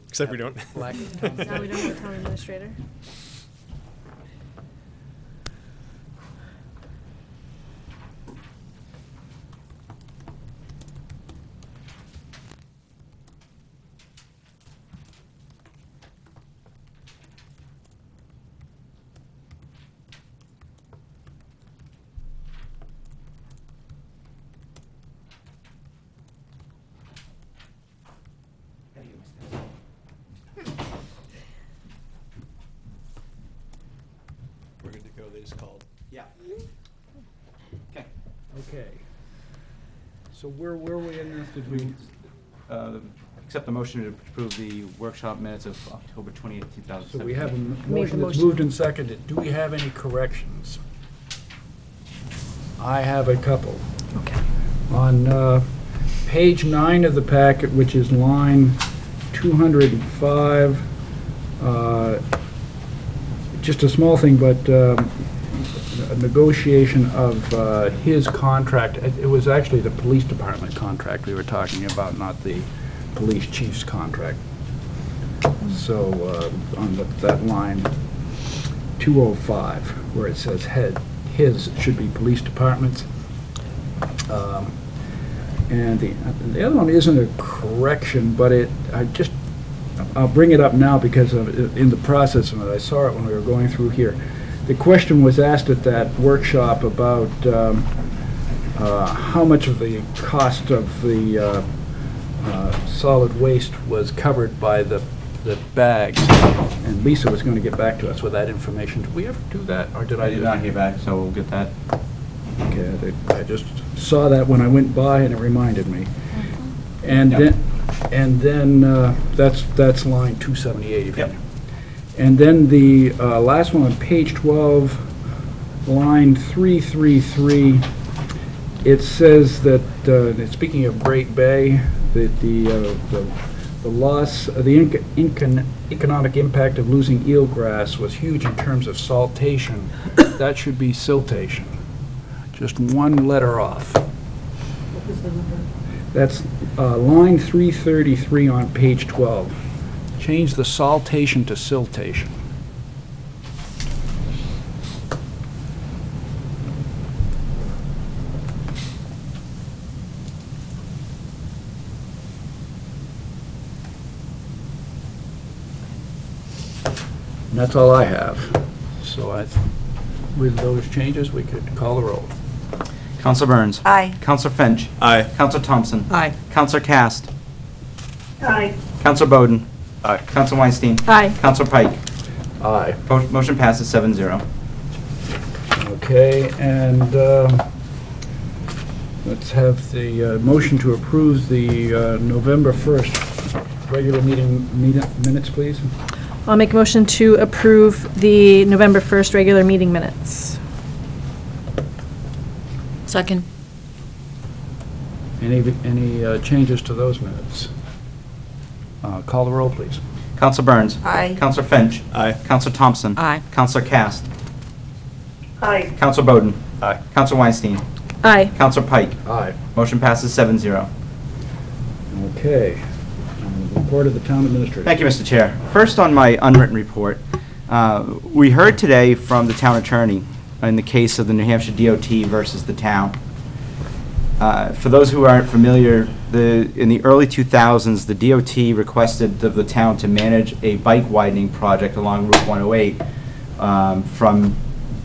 Except we don't. Black Now we don't have a town administrator. We're good to go. They just called. Yeah. Okay. Okay. So where were we in this? Did we? Accept the motion to approve the workshop minutes of October 28th, 2017. So we have a Made the motion that's motion. moved and seconded. Do we have any corrections? I have a couple. Okay. On page 9 of the packet, which is line 205, just a small thing, but a negotiation of his contract. It was actually the police department contract we were talking about, not the police chief's contract. So on that line 205, where it says his should be police departments. And the other one isn't a correction, but I'll bring it up now because in the process of it, I saw it when we were going through here. The question was asked at that workshop about how much of the cost of the solid waste was covered by the bags, and Lisa was going to get back to us with that information. Did we ever do that, or did I? I did not hear back, so we'll get that. Okay, I just saw that when I went by, and it reminded me. And Yep. then that's line 278. If Yep. And then the last one on page 12, line 333, it says that, speaking of Great Bay, that the loss, the economic impact of losing eelgrass was huge in terms of saltation. That should be siltation. Just one letter off. That's line 333 on page 12. Change the saltation to siltation. And that's all I have. So with those changes, we could call the roll. Counselor Burns. Aye. Counselor Finch. Aye. Counselor Thompson. Aye. Counselor Cast. Aye. Counselor Bowden. Aye. Counselor Weinstein. Aye. Counselor Pike. Aye. Motion passes 7-0. Okay, and let's have the motion to approve the November 1st regular meeting minutes, please. I'll make a motion to approve the November 1st regular meeting minutes. Second. Any changes to those minutes? Call the roll, please. Counselor Burns. Aye. Counselor Finch. Aye. Counselor Thompson. Aye. Counselor Cast. Aye. Counselor Bowden. Aye. Counselor Weinstein. Aye. Counselor Pike. Aye. Motion passes 7-0. Okay. Report of the town administrator. Thank you, Mr. Chair. First, on my unwritten report, we heard today from the town attorney in the case of the New Hampshire DOT versus the town. For those who aren't familiar, in the early 2000s, the DOT requested of the town to manage a bike widening project along Route 108 from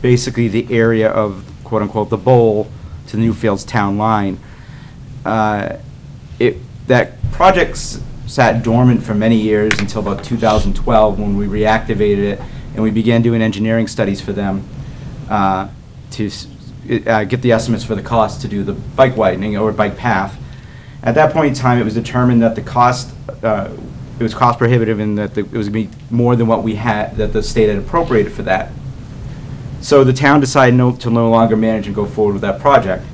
basically the area of, quote-unquote, the bowl to the Newfields town line. That project sat dormant for many years until about 2012 when we reactivated it and we began doing engineering studies for them to get the estimates for the cost to do the bike widening or bike path. At that point in time, it was determined that the cost, it was cost prohibitive and that it was going to be more than what we had, that the state had appropriated for that. So the town decided to no longer manage and go forward with that project.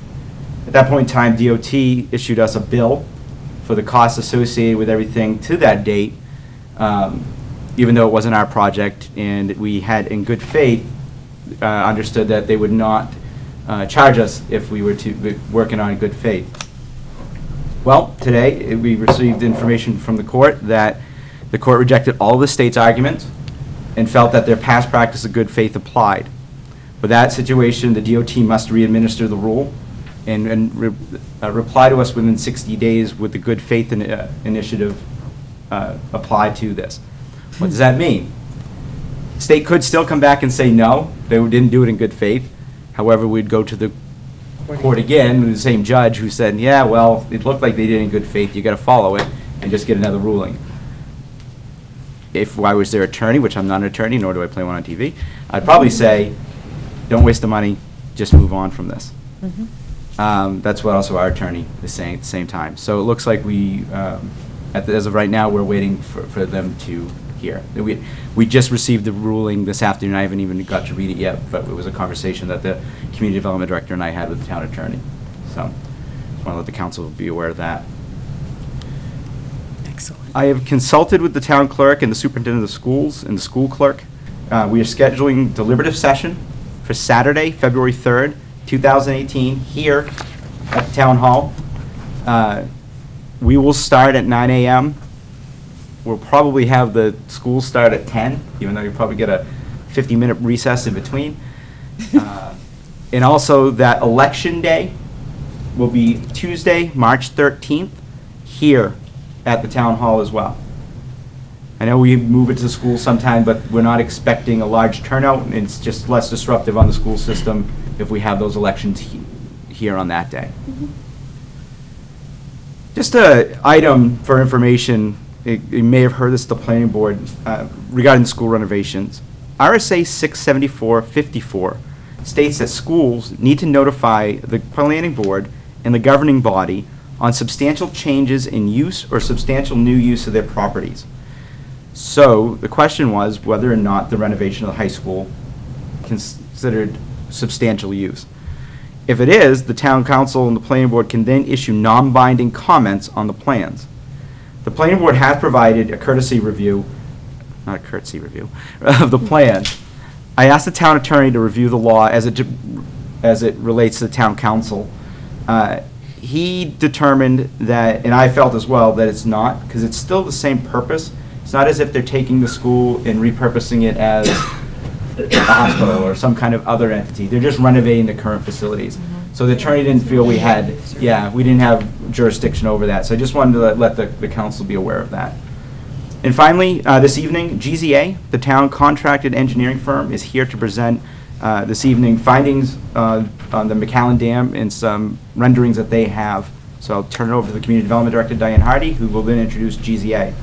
At that point in time, DOT issued us a bill for the costs associated with everything to that date, even though it wasn't our project, and we had, in good faith, understood that they would not charge us if we were to be working on good faith. Well, today we received information from the court that The court rejected all of the state's arguments and felt that their past practice of good faith applied. For that situation, the DOT must re-administer the rule and reply to us within 60 days with the good faith initiative applied to this. What does that mean? State could still come back and say no, they didn't do it in good faith. However, we'd go to the court again with the same judge who said, yeah, well, it looked like they did it in good faith, you got to follow it, and just get another ruling. If I was their attorney, which I'm not an attorney, nor do I play one on TV, I'd probably say, don't waste the money, just move on from this. That's what also our attorney is saying at the same time. So it looks like we, as of right now, we're waiting for them to hear. We just received the ruling this afternoon. I haven't even got to read it yet, but it was a conversation that the community development director and I had with the town attorney. So just want to let the council be aware of that. Excellent. I have consulted with the town clerk and the superintendent of schools and the school clerk. We are scheduling deliberative session for Saturday, February 3rd, 2018, here at the town hall. We will start at 9 a.m. We'll probably have the school start at 10, even though you probably get a 50-minute recess in between. And also that election day will be Tuesday, March 13th, here at the town hall as well. I know we move it to the school sometime, but we're not expecting a large turnout, and it's just less disruptive on the school system if we have those elections here on that day. Just an item for information, you may have heard this at the planning board regarding the school renovations. RSA 674-54 states that schools need to notify the planning board and the governing body on substantial changes in use or substantial new use of their properties. So the question was whether or not the renovation of the high school considered substantial use. If it is, the town council and the planning board can then issue non-binding comments on the plans. The planning board has provided a courtesy review, not a courtesy review, of the plan. I asked the town attorney to review the law as it relates to the town council. He determined that, and I felt as well, that it's not, because it's still the same purpose. It's not as if they're taking the school and repurposing it as a hospital or some kind of other entity. They're just renovating the current facilities. So the attorney didn't feel we had, we didn't have jurisdiction over that. So I just wanted to let the council be aware of that. And finally, this evening, GZA, the town contracted engineering firm, is here to present this evening findings on the McAllen Dam and some renderings that they have. So I'll turn it over to the Community Development Director, Diane Hardy, who will then introduce GZA.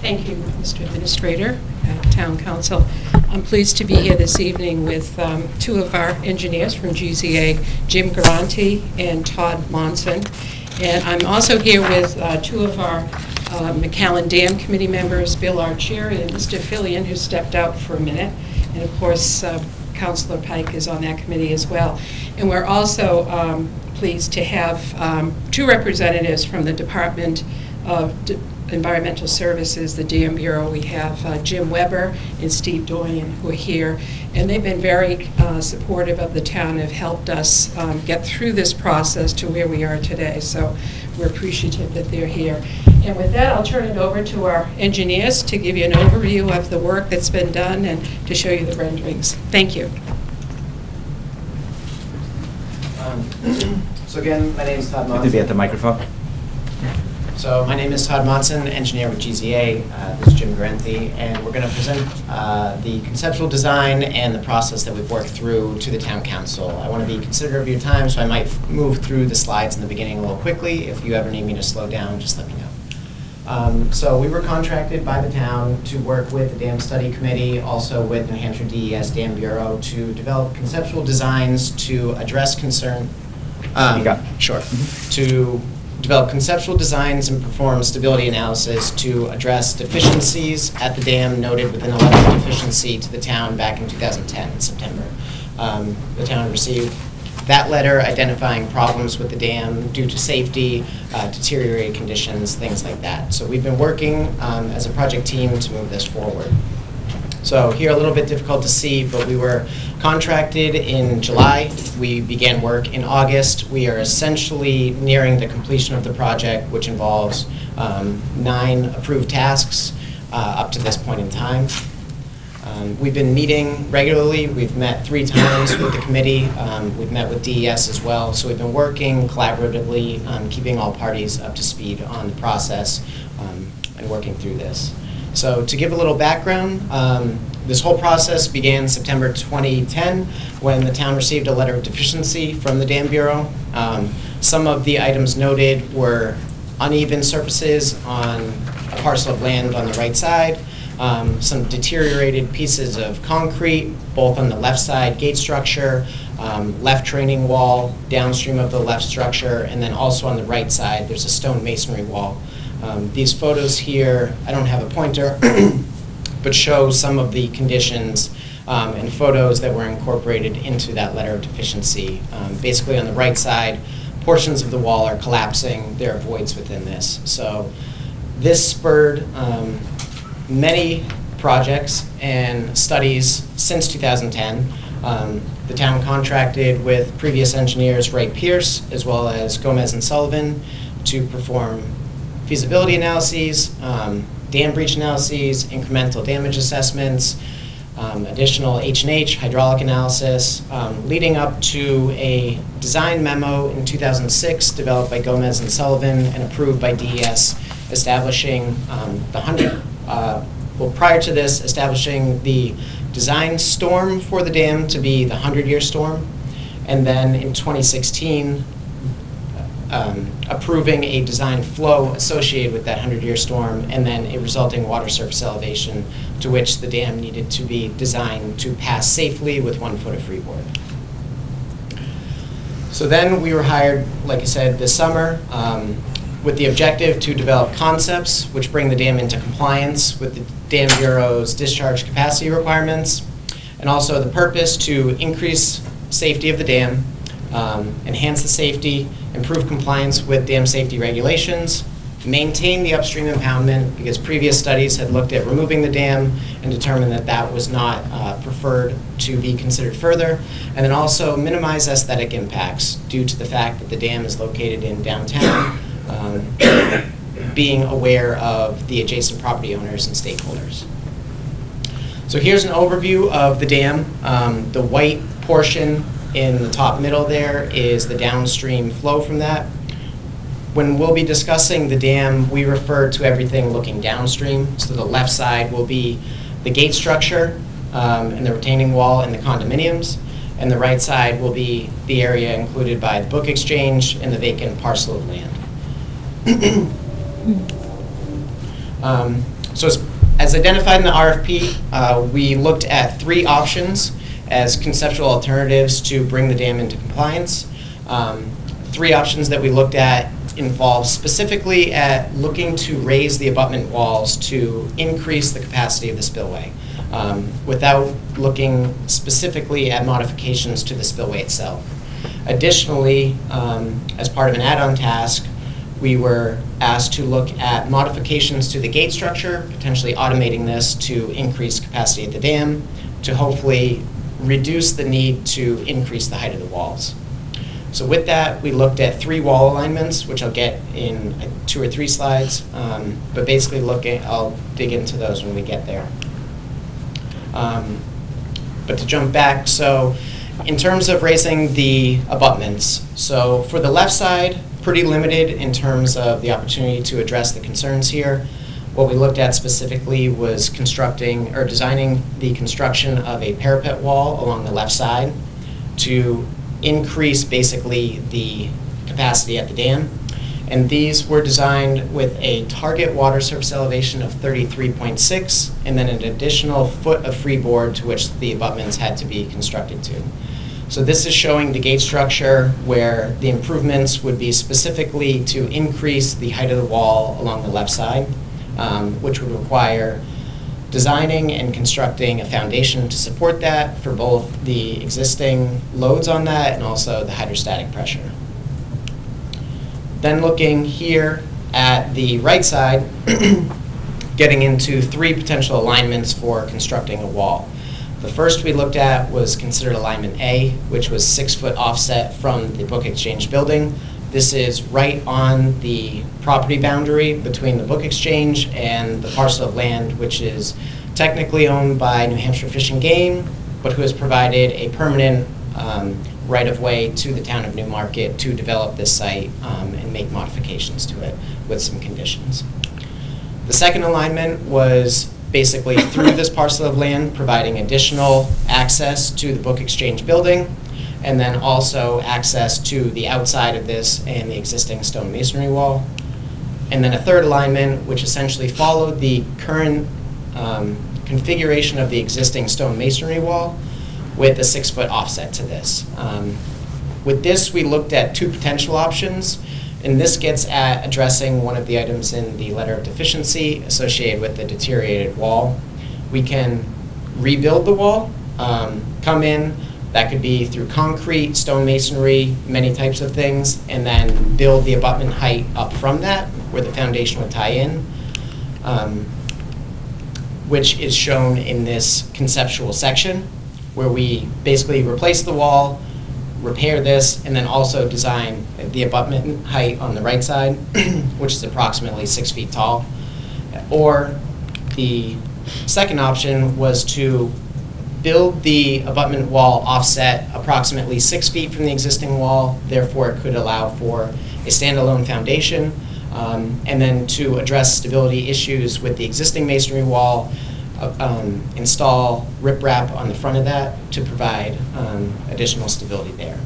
Thank you, Mr. Administrator, Town Council. I'm pleased to be here this evening with two of our engineers from GZA, Jim Garanti and Todd Monson. And I'm also here with two of our McAllen Dam Committee members, Bill Archieri and Mr. Fillion, who stepped out for a minute. And of course, Councilor Pike is on that committee as well. And we're also pleased to have two representatives from the Department of Environmental Services, the Dam Bureau. We have Jim Weber and Steve Doyen who are here, and they've been very supportive of the town, have helped us get through this process to where we are today. So we're appreciative that they're here. And with that, I'll turn it over to our engineers to give you an overview of the work that's been done and to show you the renderings. Thank you. So again, my name is Todd Monson. Good to be at the microphone. So my name is Todd Monson, engineer with GZA. This is Jim Garanti, and we're going to present the conceptual design and the process that we've worked through to the town council. I want to be considerate of your time, so I might move through the slides in the beginning a little quickly. If you ever need me to slow down, just let me know. So we were contracted by the town to work with the Dam Study Committee, also with New Hampshire DES Dam Bureau, to develop conceptual designs to address concern. Sure. To develop conceptual designs and perform stability analysis to address deficiencies at the dam noted within a letter of deficiency to the town back in 2010 in September. The town received that letter identifying problems with the dam due to safety, deteriorated conditions, things like that. So we've been working as a project team to move this forward. So here a little bit difficult to see, but we were contracted in July. We began work in August. We are essentially nearing the completion of the project, which involves 9 approved tasks up to this point in time. We've been meeting regularly. We've met 3 times with the committee. We've met with DES as well. So we've been working collaboratively on keeping all parties up to speed on the process and working through this. So to give a little background, this whole process began September 2010 when the town received a letter of deficiency from the Dam Bureau. Some of the items noted were uneven surfaces on a parcel of land on the right side, some deteriorated pieces of concrete, both on the left side gate structure, left training wall downstream of the left structure, and then also on the right side there's a stone masonry wall. These photos here, I don't have a pointer, but show some of the conditions and photos that were incorporated into that letter of deficiency. Basically on the right side, portions of the wall are collapsing. There are voids within this. So this spurred many projects and studies since 2010. The town contracted with previous engineers Wright Pierce as well as Gomez and Sullivan to perform feasibility analyses, dam breach analyses, incremental damage assessments, additional H&H, hydraulic analysis, leading up to a design memo in 2006 developed by Gomez and Sullivan and approved by DES, establishing prior to this, establishing the design storm for the dam to be the 100-year storm, and then in 2016, approving a design flow associated with that 100-year storm, and then a resulting water surface elevation to which the dam needed to be designed to pass safely with 1 foot of freeboard. So then we were hired, like I said, this summer with the objective to develop concepts which bring the dam into compliance with the Dam Bureau's discharge capacity requirements, and also the purpose to increase safety of the dam, enhance the safety, improve compliance with dam safety regulations, maintain the upstream impoundment, because previous studies had looked at removing the dam and determined that that was not preferred to be considered further, and then also minimize aesthetic impacts due to the fact that the dam is located in downtown, being aware of the adjacent property owners and stakeholders. So here's an overview of the dam. The white portion in the top middle there is the downstream flow from that. When we'll be discussing the dam, we refer to everything looking downstream. So the left side will be the gate structure and the retaining wall and the condominiums, and the right side will be the area included by the book exchange and the vacant parcel of land. So as identified in the RFP, we looked at 3 options as conceptual alternatives to bring the dam into compliance. 3 options that we looked at involve specifically at looking to raise the abutment walls to increase the capacity of the spillway, without looking specifically at modifications to the spillway itself. Additionally, as part of an add-on task, we were asked to look at modifications to the gate structure, potentially automating this to increase capacity at the dam, to hopefully reduce the need to increase the height of the walls. So with that, we looked at 3 wall alignments, which I'll get in 2 or 3 slides, but basically I'll dig into those when we get there. But to jump back, so in terms of raising the abutments, so for the left side, pretty limited in terms of the opportunity to address the concerns here. What we looked at specifically was constructing or designing the construction of a parapet wall along the left side to increase basically the capacity at the dam. And these were designed with a target water surface elevation of 33.6 and then an additional foot of freeboard to which the abutments had to be constructed to. So this is showing the gate structure where the improvements would be specifically to increase the height of the wall along the left side, which would require designing and constructing a foundation to support that for both the existing loads on that and also the hydrostatic pressure. Then looking here at the right side, getting into 3 potential alignments for constructing a wall. The first we looked at was considered alignment A, which was 6-foot offset from the Book Exchange building. This is right on the property boundary between the Book Exchange and the parcel of land, which is technically owned by New Hampshire Fish and Game, but who has provided a permanent right-of-way to the town of Newmarket to develop this site and make modifications to it with some conditions. The second alignment was basically through this parcel of land, providing additional access to the Book Exchange building, and then also access to the outside of this and the existing stone masonry wall. And then a third alignment, which essentially followed the current configuration of the existing stone masonry wall with a 6-foot offset to this. With this, we looked at 2 potential options, and this gets at addressing one of the items in the letter of deficiency associated with the deteriorated wall. We can rebuild the wall, come in, that could be through concrete, stone masonry, many types of things, and then build the abutment height up from that, where the foundation would tie in, which is shown in this conceptual section, where we basically replace the wall, repair this, and then also design the abutment height on the right side, which is approximately 6 feet tall. Or the second option was to build the abutment wall offset approximately 6 feet from the existing wall, therefore it could allow for a standalone foundation, and then to address stability issues with the existing masonry wall, install riprap on the front of that to provide additional stability there.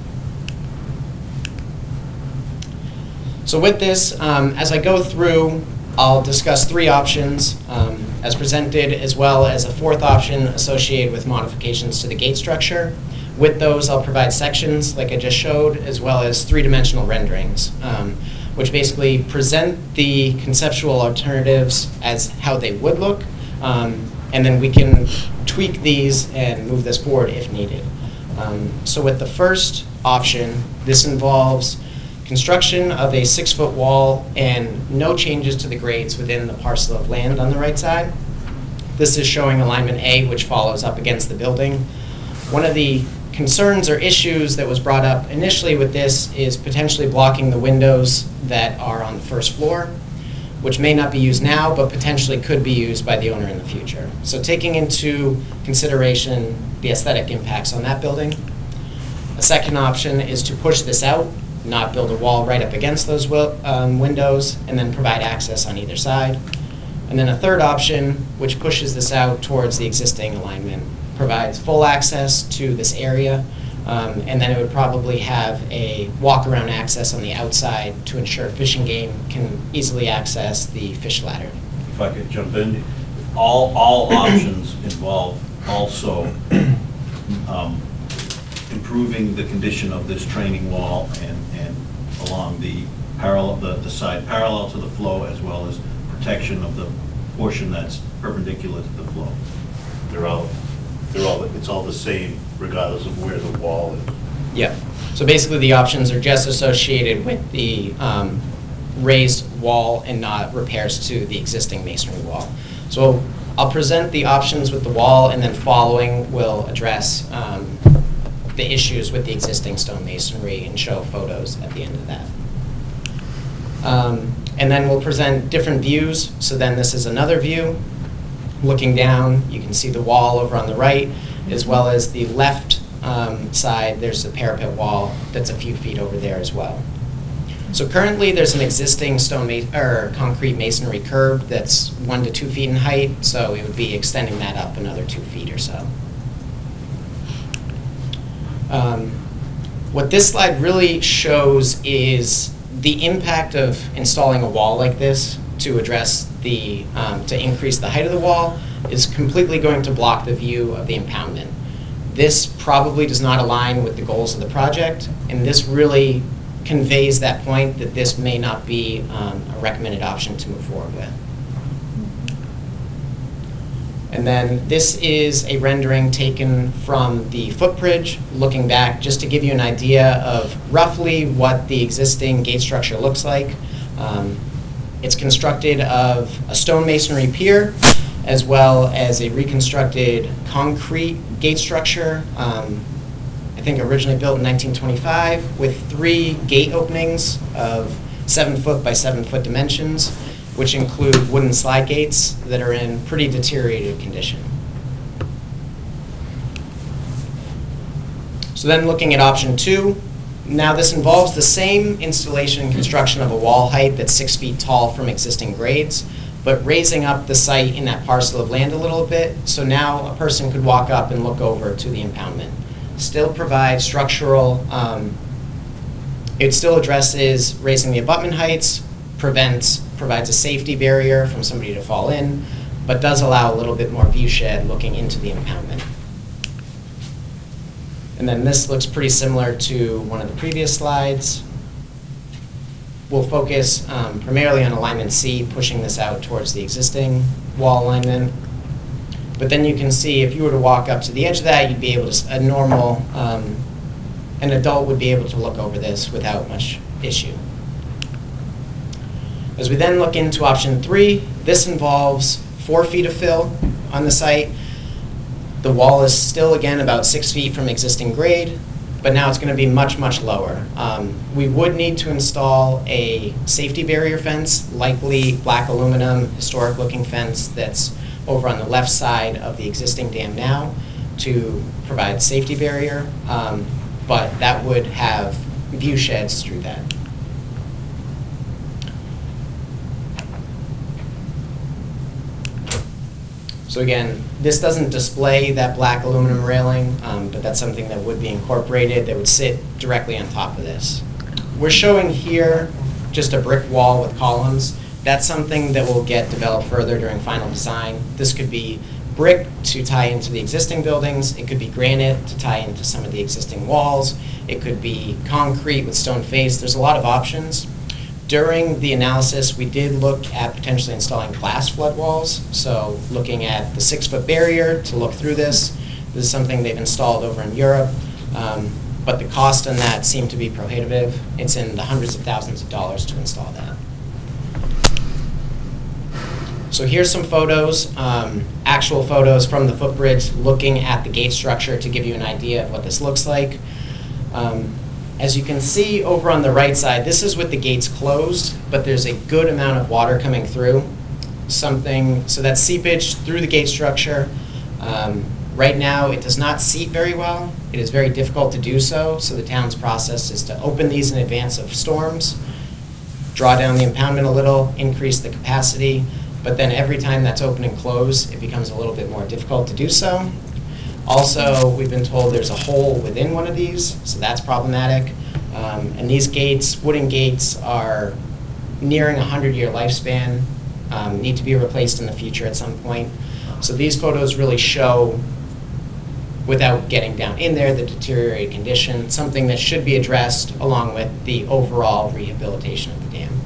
So with this, as I go through, I'll discuss 3 options as presented, as well as a 4th option associated with modifications to the gate structure. With those, I'll provide sections like I just showed, as well as 3-dimensional renderings, which basically present the conceptual alternatives as how they would look, and then we can tweak these and move this forward if needed. So with the first option, this involves construction of a 6-foot wall and no changes to the grades within the parcel of land on the right side. This is showing alignment A, which follows up against the building. One of the concerns or issues that was brought up initially with this is potentially blocking the windows that are on the first floor, which may not be used now, but potentially could be used by the owner in the future. So taking into consideration the aesthetic impacts on that building. A second option is to push this out, not build a wall right up against those windows, and then provide access on either side. And then a third option, which pushes this out towards the existing alignment, provides full access to this area, and then it would probably have a walk-around access on the outside to ensure Fish and Game can easily access the fish ladder. If I could jump in, all options involve also improving the condition of this training wall and along the side parallel to the flow, as well as protection of the portion that's perpendicular to the flow. It's all the same regardless of where the wall is. Yeah. So basically the options are just associated with the raised wall and not repairs to the existing masonry wall. So I'll present the options with the wall, and then following we'll address the issues with the existing stone masonry and show photos at the end of that. And then we'll present different views. So then this is another view. Looking down, you can see the wall over on the right, as well as the left side, there's a parapet wall that's a few feet over there as well. So currently there's an existing concrete masonry curb that's 1 to 2 feet in height, so it would be extending that up another 2 feet or so. What this slide really shows is the impact of installing a wall like this to address to increase the height of the wall is completely going to block the view of the impoundment. This probably does not align with the goals of the project, and this really conveys that point that this may not be a recommended option to move forward with. And then this is a rendering taken from the footbridge, looking back just to give you an idea of roughly what the existing gate structure looks like. It's constructed of a stone masonry pier as well as a reconstructed concrete gate structure, I think originally built in 1925, with 3 gate openings of 7-foot by 7-foot dimensions, which include wooden slide gates that are in pretty deteriorated condition. So then looking at option 2, now this involves the same installation and construction of a wall height that's 6 feet tall from existing grades, but raising up the site in that parcel of land a little bit, so now a person could walk up and look over to the impoundment. Still provide structural, it still addresses raising the abutment heights, provides a safety barrier from somebody to fall in, but does allow a little bit more view shed looking into the impoundment. And then this looks pretty similar to one of the previous slides. We'll focus primarily on alignment C, pushing this out towards the existing wall alignment. But then you can see if you were to walk up to the edge of that, you'd be able to, an adult would be able to look over this without much issue. As we then look into option 3, this involves 4 feet of fill on the site. The wall is still, again, about 6 feet from existing grade, but now it's going to be much, much lower. We would need to install a safety barrier fence, likely black aluminum, historic-looking fence that's over on the left side of the existing dam now to provide safety barrier, but that would have view sheds through that. So again, this doesn't display that black aluminum railing, but that's something that would be incorporated that would sit directly on top of this. We're showing here just a brick wall with columns. That's something that will get developed further during final design. This could be brick to tie into the existing buildings. It could be granite to tie into some of the existing walls. It could be concrete with stone face. There's a lot of options. During the analysis, we did look at potentially installing glass flood walls. So looking at the 6-foot barrier to look through this. This is something they've installed over in Europe. But the cost on that seemed to be prohibitive. It's in the hundreds of thousands of dollars to install that. So here's some photos, actual photos from the footbridge looking at the gate structure to give you an idea of what this looks like. As you can see over on the right side, this is with the gates closed, but there's a good amount of water coming through. So that's seepage through the gate structure. Right now, it does not seep very well. It is very difficult to do so, so the town's process is to open these in advance of storms, draw down the impoundment a little, increase the capacity, but then every time that's open and closed, it becomes a little bit more difficult to do so. Also, we've been told there's a hole within one of these, so that's problematic. And these gates, wooden gates, are nearing a 100-year lifespan, need to be replaced in the future at some point. So these photos really show, without getting down in there, the deteriorated condition, something that should be addressed along with the overall rehabilitation of the dam.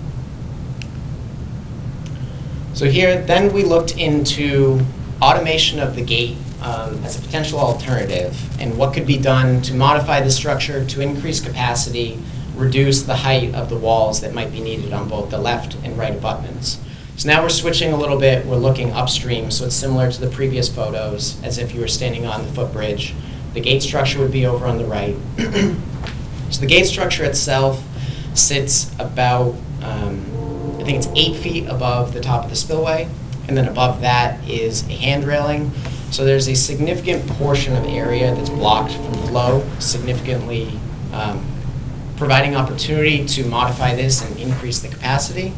So here, then we looked into automation of the gate as a potential alternative and what could be done to modify the structure to increase capacity, reduce the height of the walls that might be needed on both the left and right abutments. So now we're switching a little bit, we're looking upstream, so it's similar to the previous photos as if you were standing on the footbridge. The gate structure would be over on the right. So the gate structure itself sits about, I think it's 8 feet above the top of the spillway, and then above that is a hand railing. So there's a significant portion of area that's blocked from flow, significantly providing opportunity to modify this and increase the capacity.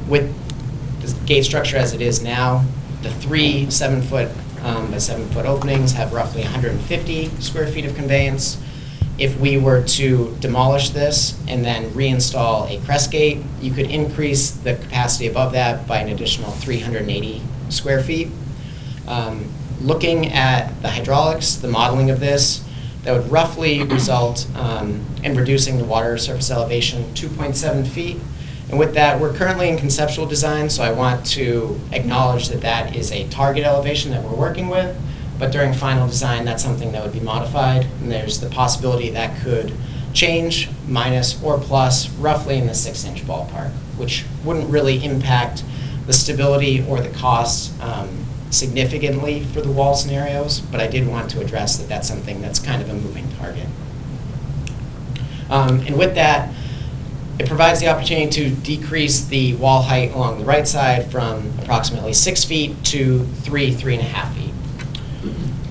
With the gate structure as it is now, the 3 7-foot by 7-foot openings have roughly 150 square feet of conveyance. If we were to demolish this and then reinstall a crest gate, you could increase the capacity above that by an additional 380 square feet. Looking at the hydraulics, the modeling of this, that would roughly result in reducing the water surface elevation 2.7 feet. And with that, we're currently in conceptual design, so I want to acknowledge that that is a target elevation that we're working with. But during final design, that's something that would be modified, and there's the possibility that could change, minus or plus, roughly in the 6-inch ballpark. which wouldn't really impact the stability or the costs significantly for the wall scenarios, but I did want to address that that's something that's kind of a moving target. And with that, it provides the opportunity to decrease the wall height along the right side from approximately 6 feet to 3.5 feet.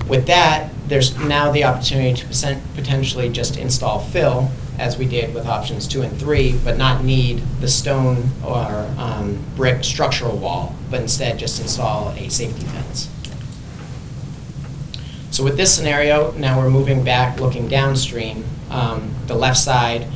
With that, there's now the opportunity to potentially just install fill, as we did with options 2 and 3, but not need the stone or brick structural wall, but instead just install a safety fence. So with this scenario, now we're moving back, looking downstream. The left side,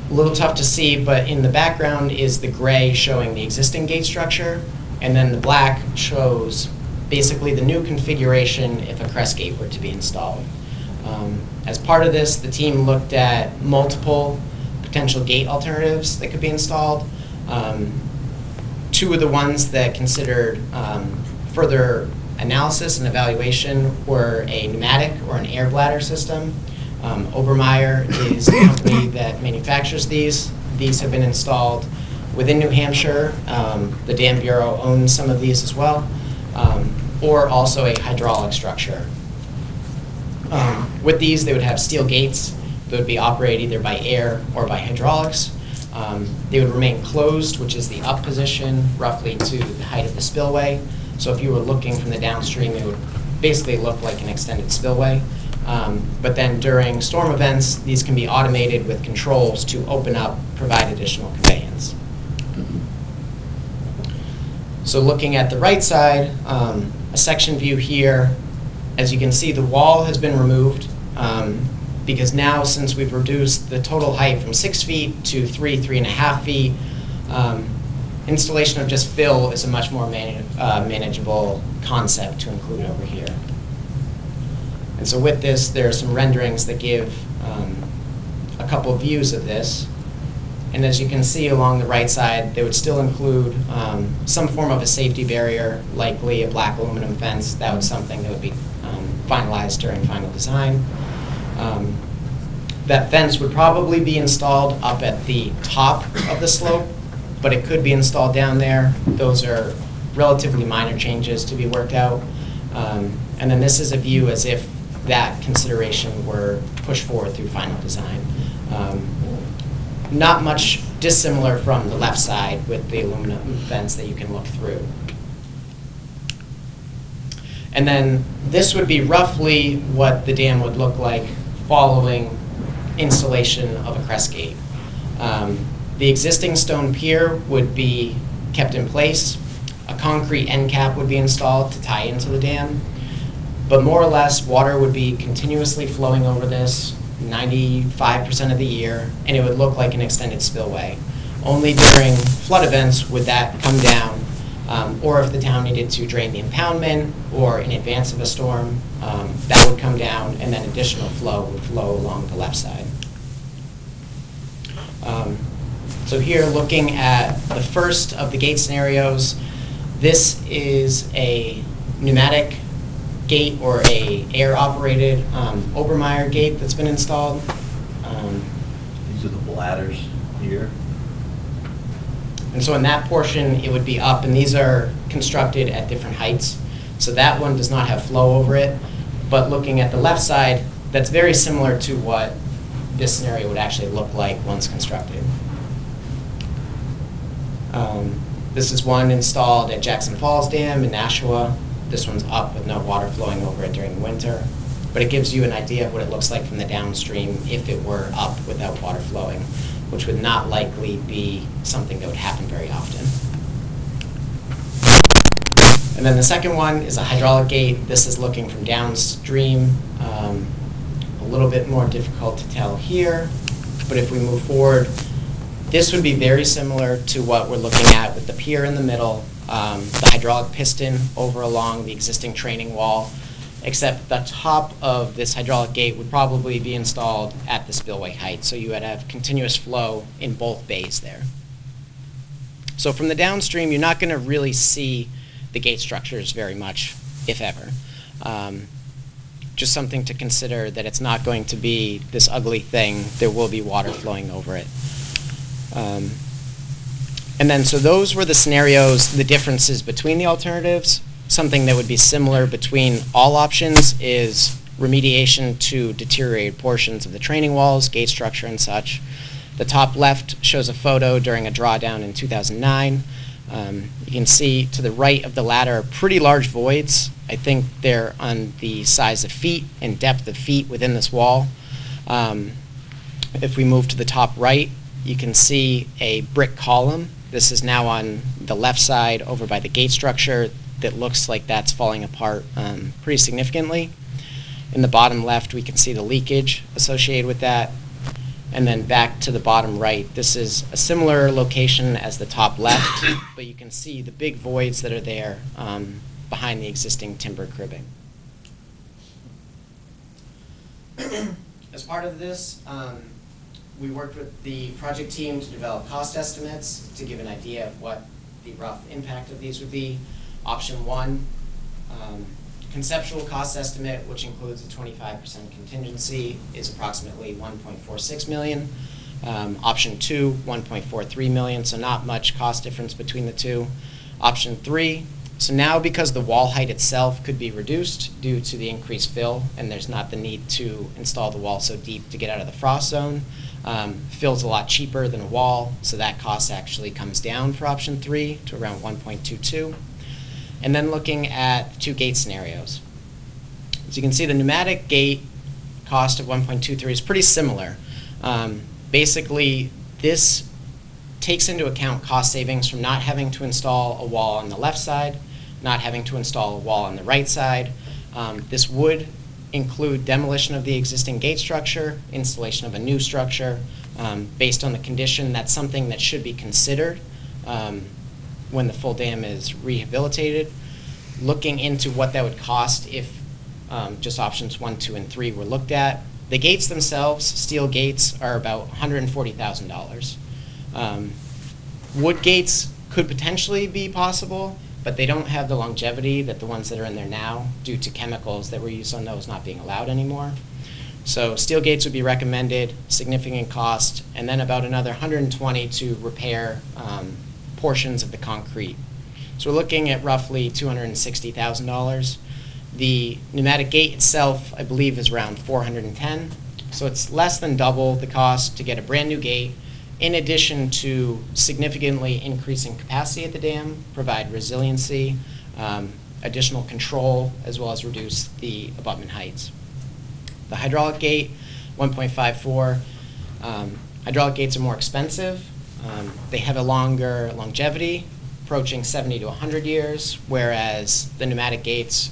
a little tough to see, but in the background is the gray showing the existing gate structure, and then the black shows basically the new configuration if a crest gate were to be installed. As part of this, the team looked at multiple potential gate alternatives that could be installed. 2 of the ones that considered further analysis and evaluation were a pneumatic or an air bladder system. Obermeyer is the company that manufactures these. These have been installed within New Hampshire. The Dam Bureau owns some of these as well, or also a hydraulic structure. With these, they would have steel gates that would be operated either by air or by hydraulics. They would remain closed, which is the up position, roughly to the height of the spillway. So if you were looking from the downstream, it would basically look like an extended spillway. But then during storm events, these can be automated with controls to open up, provide additional conveyance. So looking at the right side, a section view here, as you can see, the wall has been removed because now, since we've reduced the total height from 6 feet to 3.5 feet, installation of just fill is a much more manageable concept to include over here. And so with this, there are some renderings that give a couple of views of this. And as you can see along the right side, they would still include some form of a safety barrier, likely a black aluminum fence. That was something that would be finalized during final design. That fence would probably be installed up at the top of the slope, but it could be installed down there. Those are relatively minor changes to be worked out. And then this is a view as if that consideration were pushed forward through final design. Not much dissimilar from the left side with the aluminum fence that you can look through. And then this would be roughly what the dam would look like following installation of a crest gate. The existing stone pier would be kept in place. A concrete end cap would be installed to tie into the dam. But more or less, water would be continuously flowing over this 95% of the year, and it would look like an extended spillway. Only during flood events would that come down, or if the town needed to drain the impoundment, or in advance of a storm, that would come down, and then additional flow would flow along the left side. So here, looking at the first of the gate scenarios, this is a pneumatic gate or a air-operated Obermeyer gate that's been installed. These are the bladders here. And so in that portion, it would be up, and these are constructed at different heights. So that one does not have flow over it. But looking at the left side, that's very similar to what this scenario would actually look like once constructed. This is one installed at Jackson Falls Dam in Nashua. This one's up with no water flowing over it during the winter. But it gives you an idea of what it looks like from the downstream if it were up without water flowing, which would not likely be something that would happen very often. And then the second one is a hydraulic gate. This is looking from downstream. A little bit more difficult to tell here, but if we move forward, this would be very similar to what we're looking at with the pier in the middle, the hydraulic piston over along the existing training wall, except the top of this hydraulic gate would probably be installed at the spillway height, so you would have continuous flow in both bays there. So from the downstream, you're not going to really see the gate structures very much, if ever. Just something to consider, that it's not going to be this ugly thing. There will be water flowing over it. And then, so those were the scenarios, the differences between the alternatives. Something that would be similar between all options is remediation to deteriorated portions of the training walls, gate structure, and such. The top left shows a photo during a drawdown in 2009. You can see to the right of the ladder pretty large voids. I think they're on the size of feet and depth of feet within this wall. If we move to the top right, you can see a brick column. This is now on the left side over by the gate structure that looks like that's falling apart pretty significantly. In the bottom left, we can see the leakage associated with that. And then back to the bottom right, this is a similar location as the top left, but you can see the big voids that are there behind the existing timber cribbing. As part of this, we worked with the project team to develop cost estimates to give an idea of what the rough impact of these would be. Option 1, conceptual cost estimate, which includes a 25% contingency, is approximately $1.46 million. Option 2, $1.43 million, so not much cost difference between the two. Option 3, so now because the wall height itself could be reduced due to the increased fill, and there's not the need to install the wall so deep to get out of the frost zone, fill's a lot cheaper than a wall, so that cost actually comes down for option 3 to around 1.22. And then looking at 2 gate scenarios. As you can see, the pneumatic gate cost of 1.23 is pretty similar. Basically, this takes into account cost savings from not having to install a wall on the left side, not having to install a wall on the right side. This would include demolition of the existing gate structure, installation of a new structure. Based on the condition, that's something that should be considered when the full dam is rehabilitated. Looking into what that would cost if just options 1, 2, and 3 were looked at. The gates themselves, steel gates, are about $140,000. Wood gates could potentially be possible, but they don't have the longevity that the ones that are in there now due to chemicals that were used on those not being allowed anymore. So steel gates would be recommended, significant cost, and then about another $120,000 to repair portions of the concrete. So we're looking at roughly $260,000. The pneumatic gate itself, I believe, is around $410,000. So it's less than double the cost to get a brand new gate, in addition to significantly increasing capacity at the dam, provide resiliency, additional control, as well as reduce the abutment heights. The hydraulic gate, 1.54. Hydraulic gates are more expensive. They have a longer longevity, approaching 70 to 100 years, whereas the pneumatic gates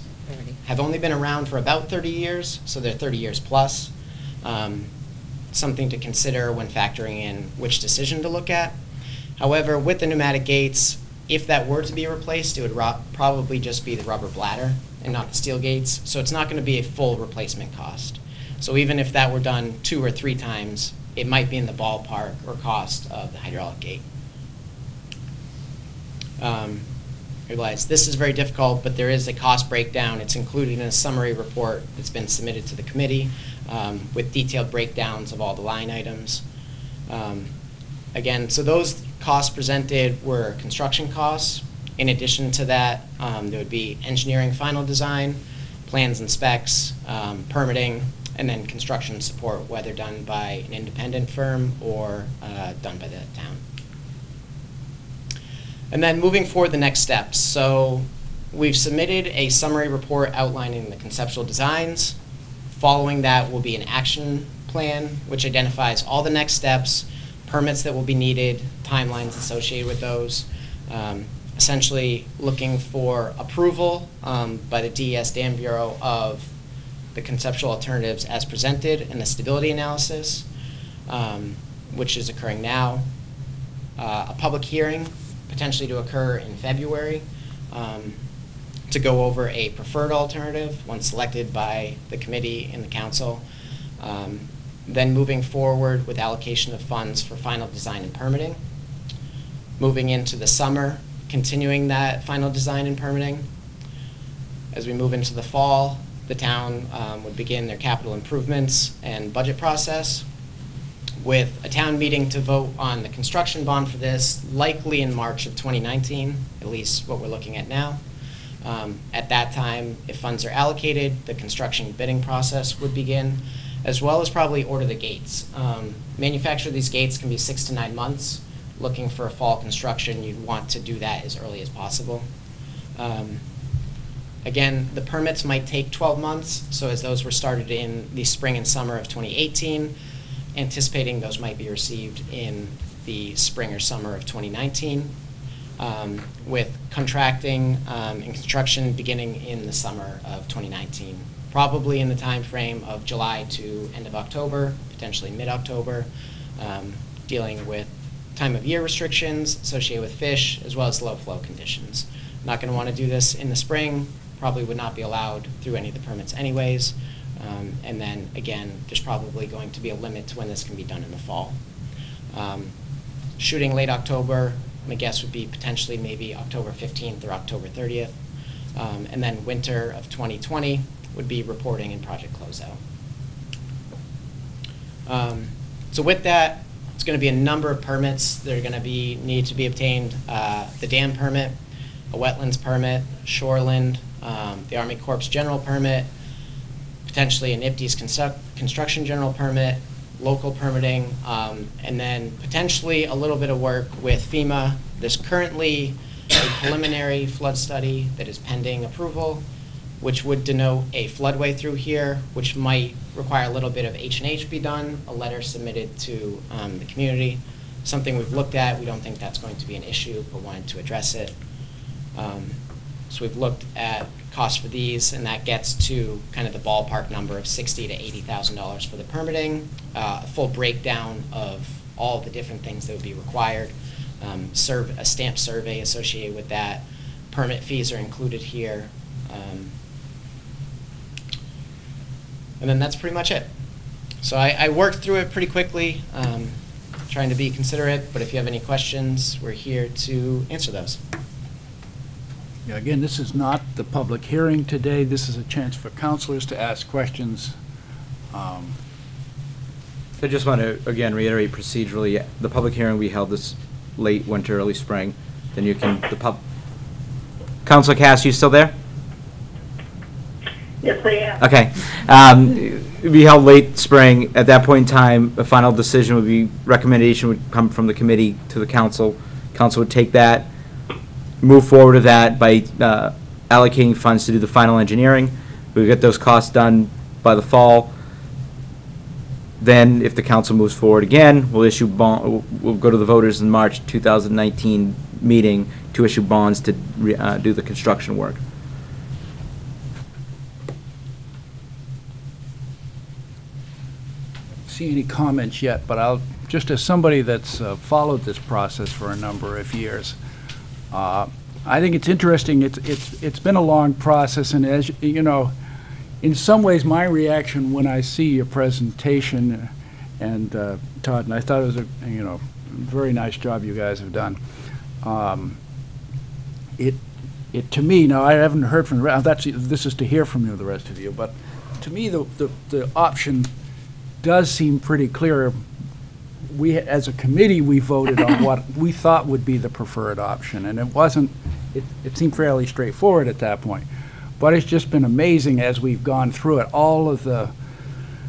have only been around for about 30 years, so they're 30 years plus. Something to consider when factoring in which decision to look at. However, with the pneumatic gates, if that were to be replaced, it would probably just be the rubber bladder and not the steel gates, so it's not going to be a full replacement cost. So even if that were done 2 or 3 times, it might be in the ballpark or cost of the hydraulic gate. I realize this is very difficult, but there is a cost breakdown. It's included in a summary report that's been submitted to the committee with detailed breakdowns of all the line items. Again, so those costs presented were construction costs. In addition to that, there would be engineering final design, plans and specs, permitting, and then construction support, whether done by an independent firm or done by the town. And then moving forward, the next steps. So we've submitted a summary report outlining the conceptual designs. Following that will be an action plan, which identifies all the next steps, permits that will be needed, timelines associated with those. Essentially looking for approval by the DES Dam Bureau of the conceptual alternatives as presented in the stability analysis, which is occurring now. A public hearing, potentially to occur in February, to go over a preferred alternative once selected by the committee and the council. Then moving forward with allocation of funds for final design and permitting. Moving into the summer, continuing that final design and permitting. As we move into the fall, the town would begin their capital improvements and budget process. with a town meeting to vote on the construction bond for this, likely in March of 2019, at least what we're looking at now. At that time, if funds are allocated, the construction bidding process would begin, as well as probably order the gates. Manufacture of these gates can be 6 to 9 months. Looking for a fall construction, you'd want to do that as early as possible. Again, the permits might take 12 months, so as those were started in the spring and summer of 2018, anticipating those might be received in the spring or summer of 2019, with contracting and construction beginning in the summer of 2019, probably in the time frame of July to end of October, potentially mid-October, dealing with time of year restrictions associated with fish, as well as low flow conditions. Not going to want to do this in the spring, probably would not be allowed through any of the permits anyways. And then again, there's probably going to be a limit to when this can be done in the fall. Shooting late October, my guess would be potentially maybe October 15th or October 30th. And then winter of 2020 would be reporting and project closeout. So with that, it's going to be a number of permits that are going to need to be obtained. The dam permit, a wetlands permit, shoreland, the Army Corps general permit, potentially an IPD's construction general permit, local permitting, and then potentially a little bit of work with FEMA. There's currently a preliminary flood study that is pending approval, which would denote a floodway through here, which might require a little bit of H&H be done, a letter submitted to the community. Something we've looked at. We don't think that's going to be an issue, but wanted to address it. So we've looked at costs for these, and that gets to kind of the ballpark number of $60,000 to $80,000 for the permitting, a full breakdown of all the different things that would be required, a stamp survey associated with that. Permit fees are included here. And then that's pretty much it. So I worked through it pretty quickly, trying to be considerate, but if you have any questions, we're here to answer those. Yeah, again, this is not the public hearing today. This is a chance for counselors to ask questions. I just want to, again, reiterate procedurally, the public hearing we held this late winter, early spring. Then you can, Councilor Cass, you still there? Yes, I am. Okay. We held late spring. At that point in time, a final decision would be, recommendation would come from the committee to the council. Council would take that, move forward with that by allocating funds to do the final engineering. We would get those costs done by the fall. Then, if the council moves forward again, we'll issue we'll go to the voters in March 2019 meeting to issue bonds to do the construction work. See any comments yet, but I'll, just as somebody that's followed this process for a number of years, I think it's interesting. It's been a long process, and as you know, in some ways, my reaction when I see your presentation, and Todd, and I thought it was a very nice job you guys have done. It to me, now I haven't heard from the rest. This is to hear from you, the rest of you, but to me, the option does seem pretty clear. We, as a committee, we voted on what we thought would be the preferred option, and it wasn't. It seemed fairly straightforward at that point. But it's just been amazing as we've gone through it, all of the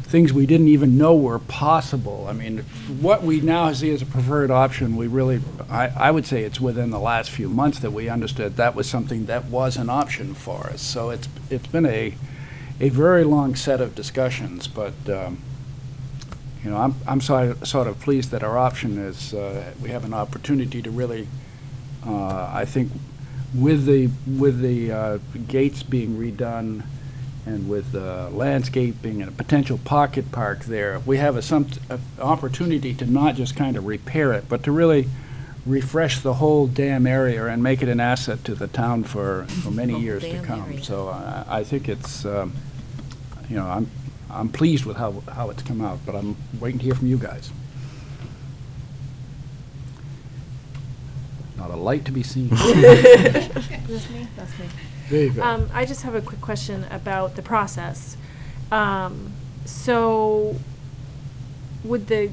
things we didn't even know were possible. I mean, what we now see as a preferred option, we really, I would say it's within the last few months that we understood that was something that was an option for us. So it's been a very long set of discussions, but I'm sort of pleased that our option is we have an opportunity to really, I think, with the gates being redone and with landscaping and a potential pocket park there, we have an opportunity to not just kind of repair it, but to really refresh the whole dam area and make it an asset to the town for many years to come. Area. So I think it's, I'm pleased with how it's come out, but I'm waiting to hear from you guys. Not a light to be seen. That's me? That's me. There you go. I just have a quick question about the process. So would the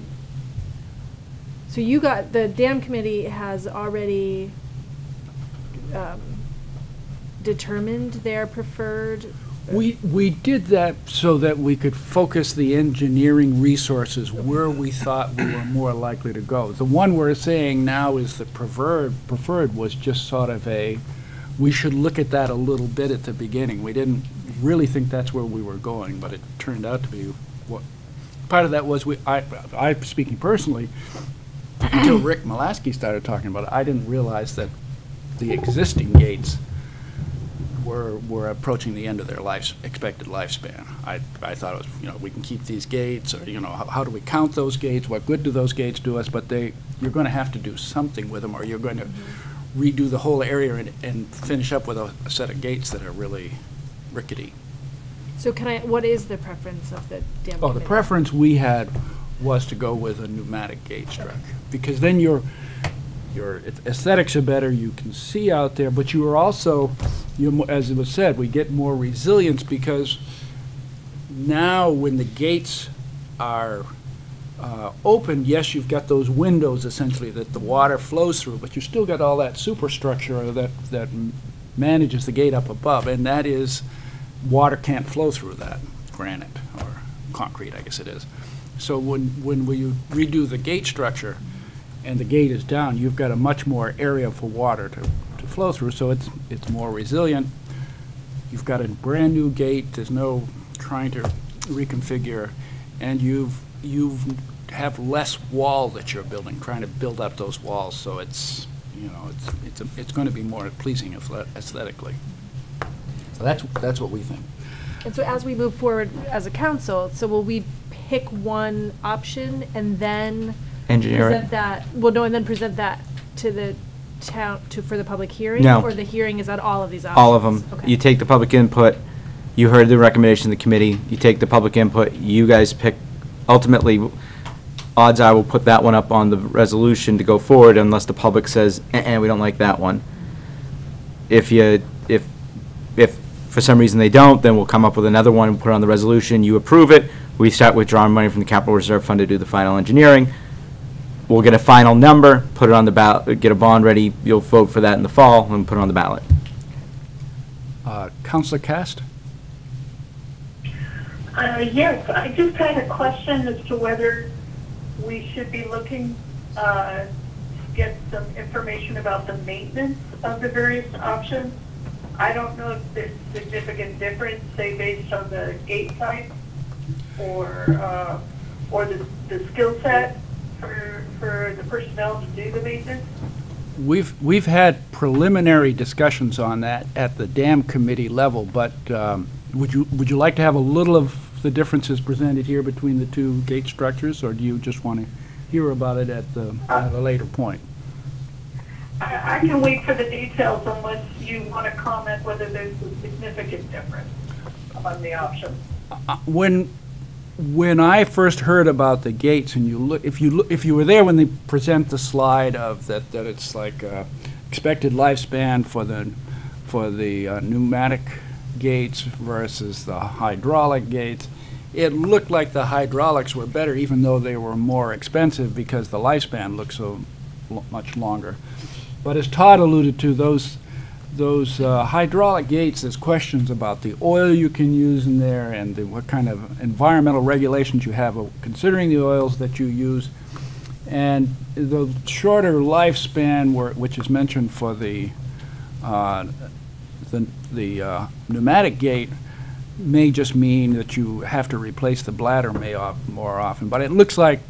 So the dam committee has already determined their preferred? We did that so that we could focus the engineering resources where we thought we were more likely to go. The one we're saying now is the preferred was just sort of we should look at that a little bit at the beginning. We didn't really think that's where we were going, but it turned out to be what. Part of that was I speaking personally, until Rick Molaski started talking about it, I didn't realize that the existing gates were approaching the end of their expected lifespan. I thought it was, we can keep these gates, or, how do we count those gates? What good do those gates do us? But you're going to have to do something with them, or you're going to redo the whole area and finish up with a set of gates that are really rickety. So what is the preference of the dam Oh, committee? the preference we had was to go with a pneumatic gate structure, because then your aesthetics are better, you can see out there, but you are also, as it was said, we get more resilience, because now when the gates are open, yes, you've got those windows essentially that the water flows through, but you still got all that superstructure that manages the gate up above, and that is, water can't flow through that, granite or concrete, I guess it is. So when you redo the gate structure and the gate is down, you've got a much more area for water to flow through, so it's more resilient. You've got a brand new gate, there's no trying to reconfigure, and you have less wall that you're building, trying to build up those walls, so it's going to be more pleasing aesthetically. So that's what we think. And so as we move forward as a council, so will we pick one option and then Engineer it. present that, and then present that to the town, for the public hearing? No. Or the hearing is on all of these options? All of them. Okay. You take the public input, you heard the recommendation of the committee, you take the public input, you guys pick, ultimately, odds are we'll put that one up on the resolution to go forward unless the public says, we don't like that one. If for some reason they don't, then we'll come up with another one and put it on the resolution, you approve it, we start withdrawing money from the capital reserve fund to do the final engineering. We'll get a final number, put it on the ballot, get a bond ready, you'll vote for that in the fall, and put it on the ballot. Councilor Cast? Yes, I just had a question as to whether we should be looking to get some information about the maintenance of the various options. I don't know if there's significant difference, say, based on the gate type or the skill set for the personnel to do the maintenance. We've had preliminary discussions on that at the dam committee level, but would you like to have a little of the differences presented here between the two gate structures, or do you just want to hear about it at a later point? I can wait for the details unless you want to comment whether there's a significant difference among the options. When I first heard about the gates, and if you were there when they present the slide of that it's like expected lifespan for the pneumatic gates versus the hydraulic gates, it looked like the hydraulics were better, even though they were more expensive because the lifespan looked so much longer. But as Todd alluded to, those hydraulic gates, there's questions about the oil you can use in there and what kind of environmental regulations you have considering the oils that you use. And the shorter lifespan, which is mentioned for the pneumatic gate, may just mean that you have to replace the bladder more often. But it looks like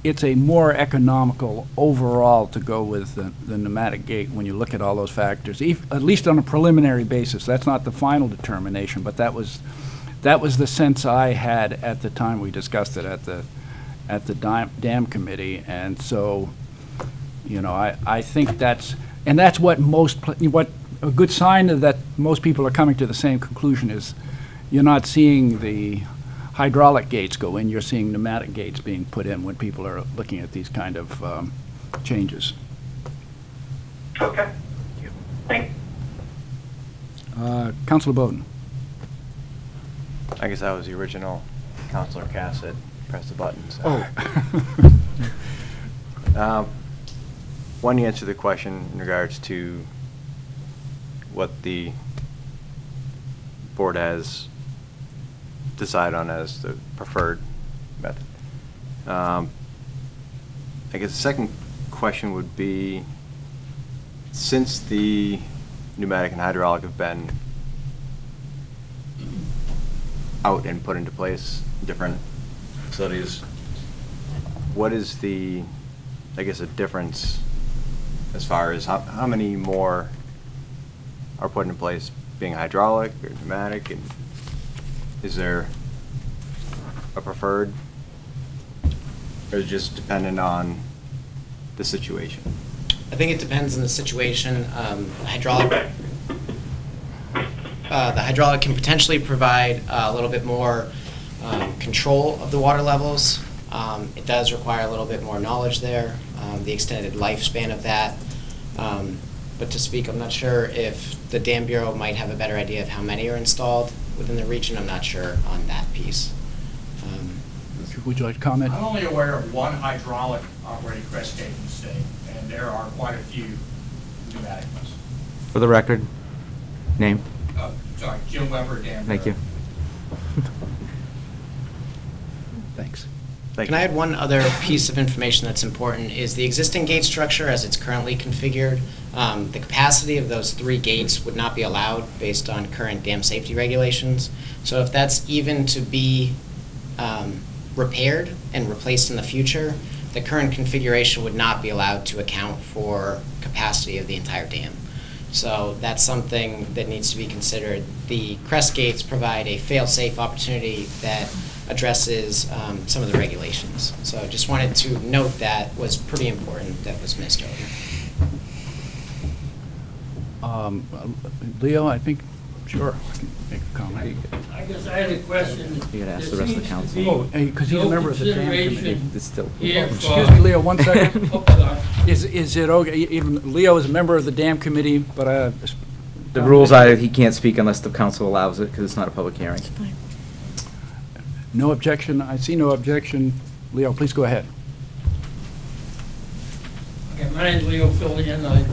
it's a more economical overall to go with the pneumatic gate when you look at all those factors, at least on a preliminary basis. That's not the final determination, but that was the sense I had at the time we discussed it at the dam committee. And so, I think that's what what a good sign of that most people are coming to the same conclusion is you're not seeing the hydraulic gates go in, you're seeing pneumatic gates being put in when people are looking at these kind of changes. Okay. Thanks. Councilor Bowden. I guess I was the original Councilor Cass that pressed the button. So. Oh. One, you answer the question in regards to what the board has decided on as the preferred method. I guess the second question would be, since the pneumatic and hydraulic have been out and put into place in different facilities, what is the, I guess, a difference as far as how many more are put in place, being hydraulic or pneumatic, and is there a preferred, or is it just dependent on the situation? I think it depends on the situation. The hydraulic can potentially provide a little bit more control of the water levels. It does require a little bit more knowledge there, the extended lifespan of that. But to speak, I'm not sure if the Dam Bureau might have a better idea of how many are installed within the region. I'm not sure on that piece. Would you like to comment? I'm only aware of one hydraulic operating crest gate in the state, and there are quite a few pneumatic ones. For the record, name? Sorry, Jim Weber, Dam Bureau. Thank you. Thanks. Can I add one other piece of information that's important is the existing gate structure as it's currently configured. The capacity of those 3 gates would not be allowed based on current dam safety regulations. So if that's even to be repaired and replaced in the future, the current configuration would not be allowed to account for capacity of the entire dam. So that's something that needs to be considered. The crest gates provide a fail-safe opportunity that addresses some of the regulations. So I just wanted to note that was pretty important that was missed earlier. Leo, I think, sure, I can make a comment. I guess I had a question. You gotta ask the rest of the council. Oh, because he's a member of the Dam Committee. Consideration It's still. here Excuse for- me, Leo, one second. Oh, sorry. Is it okay, even Leo is a member of the Dam Committee, but The rules are he can't speak unless the council allows it, because it's not a public hearing. no objection, I see no objection. Leo, please go ahead. Okay, my name's Leo Fillion. I've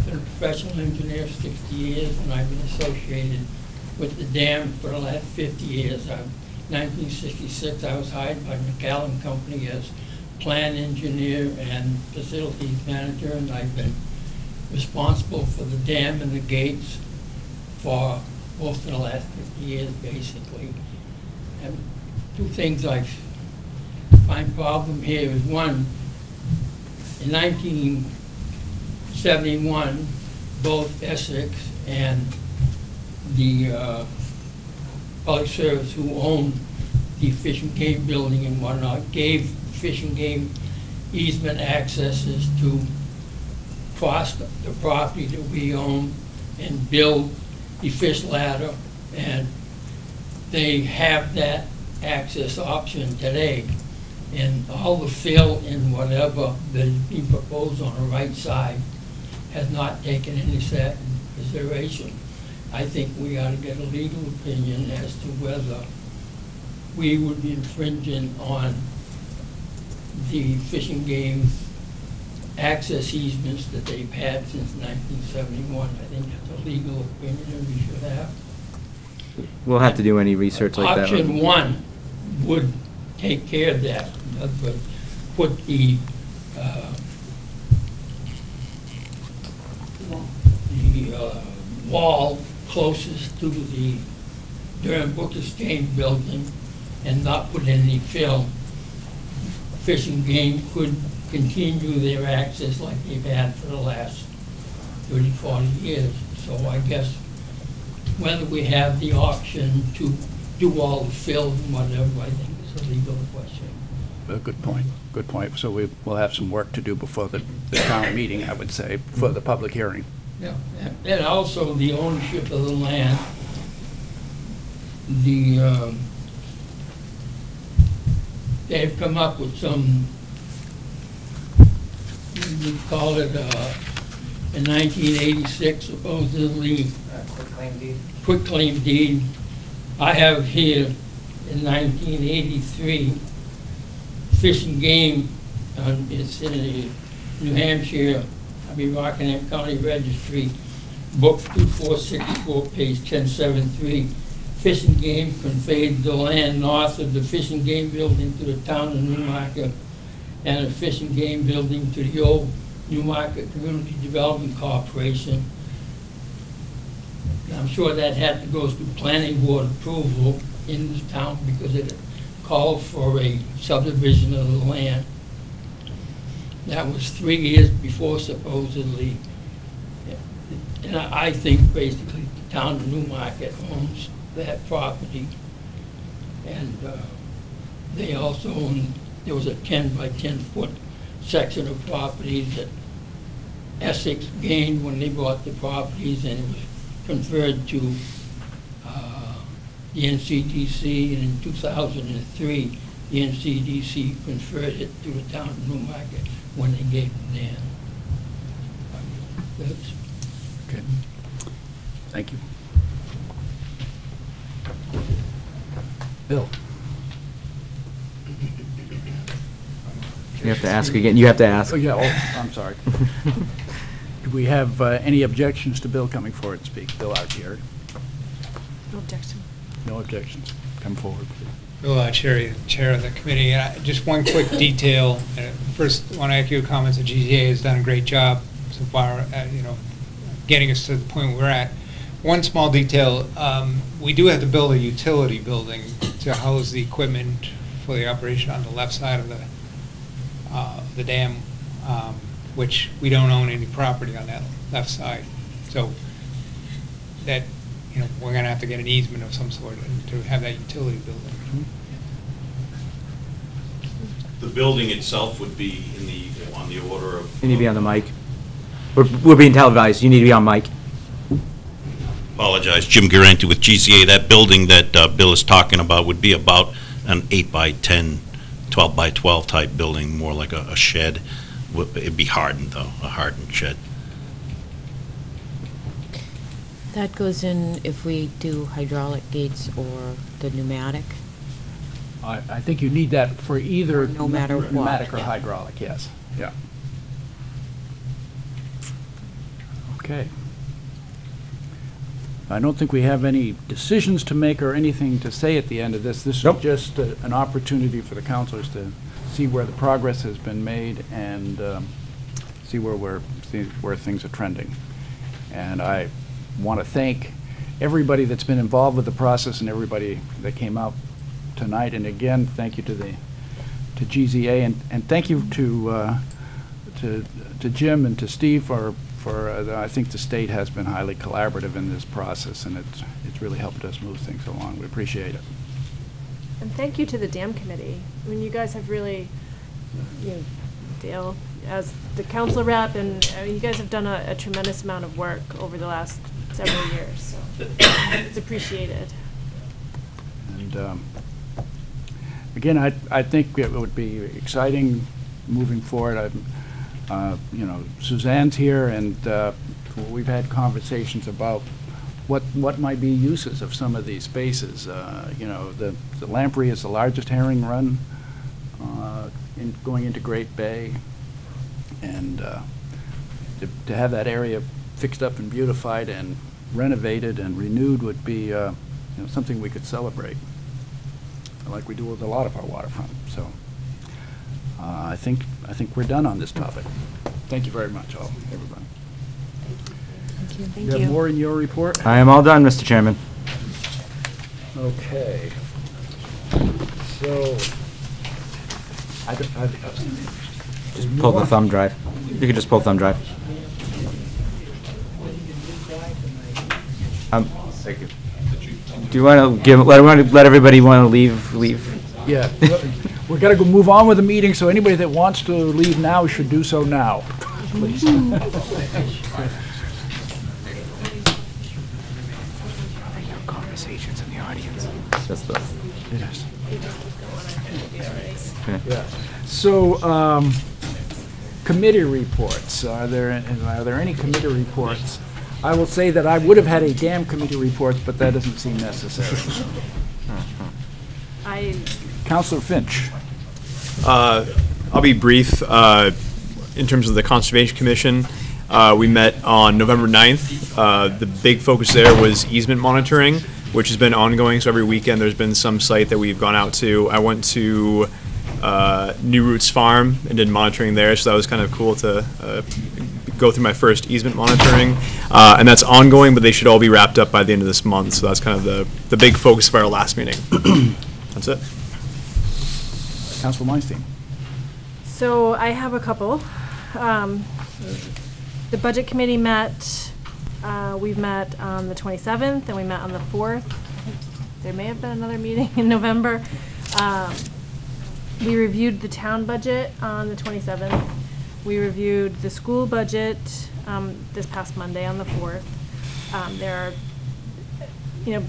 been a professional engineer for 60 years, and I've been associated with the dam for the last 50 years. In 1966, I was hired by McAllen Company as plant engineer and facilities manager, and I've been responsible for the dam and the gates for most of the last 50 years, basically. And 2 things I find problem here is, one, in 1971, both Essex and the public service who owned the Fish and Game building and whatnot gave Fish and Game easement accesses to cross the property that we own and build the fish ladder, and they have that access option today. And all the fill and whatever that is being proposed on the right side has not taken any of that into consideration. I think we ought to get a legal opinion as to whether we would be infringing on the Fish and Game access easements that they've had since 1971. I think that's a legal opinion we should have. We'll have to do any research like that. Option 1 would take care of that. In other words, put the wall closest to the Durham Book Exchange building and not put any fill. Fish and Game could continue their access like they've had for the last 30, 40 years. So I guess whether we have the option to do all the fill and whatever, I think is a legal question. Good point, good point. So we'll have some work to do before the town meeting, I would say, for the public hearing. Yeah, and also the ownership of the land. They've come up with some, we call it, in 1986 supposedly. Quitclaim deed. Quitclaim deed. I have here in 1983, Fish and Game, it's in a New Hampshire, Rockingham County Registry, Book 2464, page 1073. Fish and Game conveyed the land north of the Fish and Game building to the town of Newmarket, and the Fish and Game building to the old Newmarket Community Development Corporation. I'm sure that had to go through planning board approval in this town because it called for a subdivision of the land. That was 3 years before supposedly. And I think basically the town of Newmarket owns that property. And they also own, there was a 10 by 10 foot section of properties that Essex gained when they bought the properties, and it was conferred to the NCDC, and in 2003 the NCDC conferred it to the town of Newmarket when they gave the land. That's Okay. Thank you. Bill? You have to ask again. You have to ask. Oh, yeah, I'm sorry. Do we have any objections to Bill coming forward and speak? Bill Archieri. No objection. No objections. Come forward, please. Bill Archieri, Chair of the committee. Just one quick detail. First, I want to echo comments that GZA has done a great job so far at, getting us to the point we're at. One small detail, we do have to build a utility building to house the equipment for the operation on the left side of the dam, which we don't own any property on that left side. So that, we're going to have to get an easement of some sort to have that utility building. The building itself would be on the order of... You need to be on the mic. We're being televised. You need to be on mic. Apologize. Jim Garanti with GCA. That building that Bill is talking about would be about an 8 by 10, 12 by 12 type building, more like a shed. It'd be hardened, though, a hardened shed. That goes in if we do hydraulic gates or the pneumatic? I think you need that for either No matter what, pneumatic or yeah. hydraulic, yes. Yeah. Okay. I don't think we have any decisions to make or anything to say at the end of this. This Nope. is just an opportunity for the councilors to see where the progress has been made and see where things are trending. And I want to thank everybody that's been involved with the process and everybody that came out tonight. And again, thank you to GZA and thank you to Jim and to Steve for I think the state has been highly collaborative in this process, and it's really helped us move things along. We appreciate it. And thank you to the dam committee. I mean, you guys have really, Dale, as the council rep, and you guys have done a tremendous amount of work over the last several years, so it's appreciated. And again, I think it would be exciting moving forward. Suzanne's here, and we've had conversations about what might be uses of some of these spaces. The Lamprey is the largest herring run going into Great Bay, and to have that area fixed up and beautified and renovated and renewed would be something we could celebrate, like we do with a lot of our waterfront. So I think we're done on this topic. Thank you very much, all, everybody. Thank you. Thank You have more in your report? I am all done, Mr. Chairman. Okay. So, Just pull the thumb drive. You can just pull thumb drive. Thank you. Do you want to let everybody want to leave? yeah, we're going to move on with the meeting, so anybody that wants to leave now should do so now, please. Conversations in the audience. Just the. Yes. Okay. Yeah. So, committee reports. Are there any committee reports? I will say that I would have had a dam committee report, but that doesn't seem necessary. I Councilor Finch. I'll be brief. in terms of the Conservation Commission, we met on November 9th. The big focus there was easement monitoring, which has been ongoing. So every weekend there's been some site that we've gone out to. I went to New Roots Farm and did monitoring there, so that was kind of cool to go through my first easement monitoring. And that's ongoing, but they should all be wrapped up by the end of this month. So that's kind of the big focus of our last meeting. That's it. Councilor Weinstein. So I have a couple. The Budget Committee met, we've met on the 27th, and we met on the 4th. There may have been another meeting in November. We reviewed the town budget on the 27th. We reviewed the school budget this past Monday on the 4th. There are,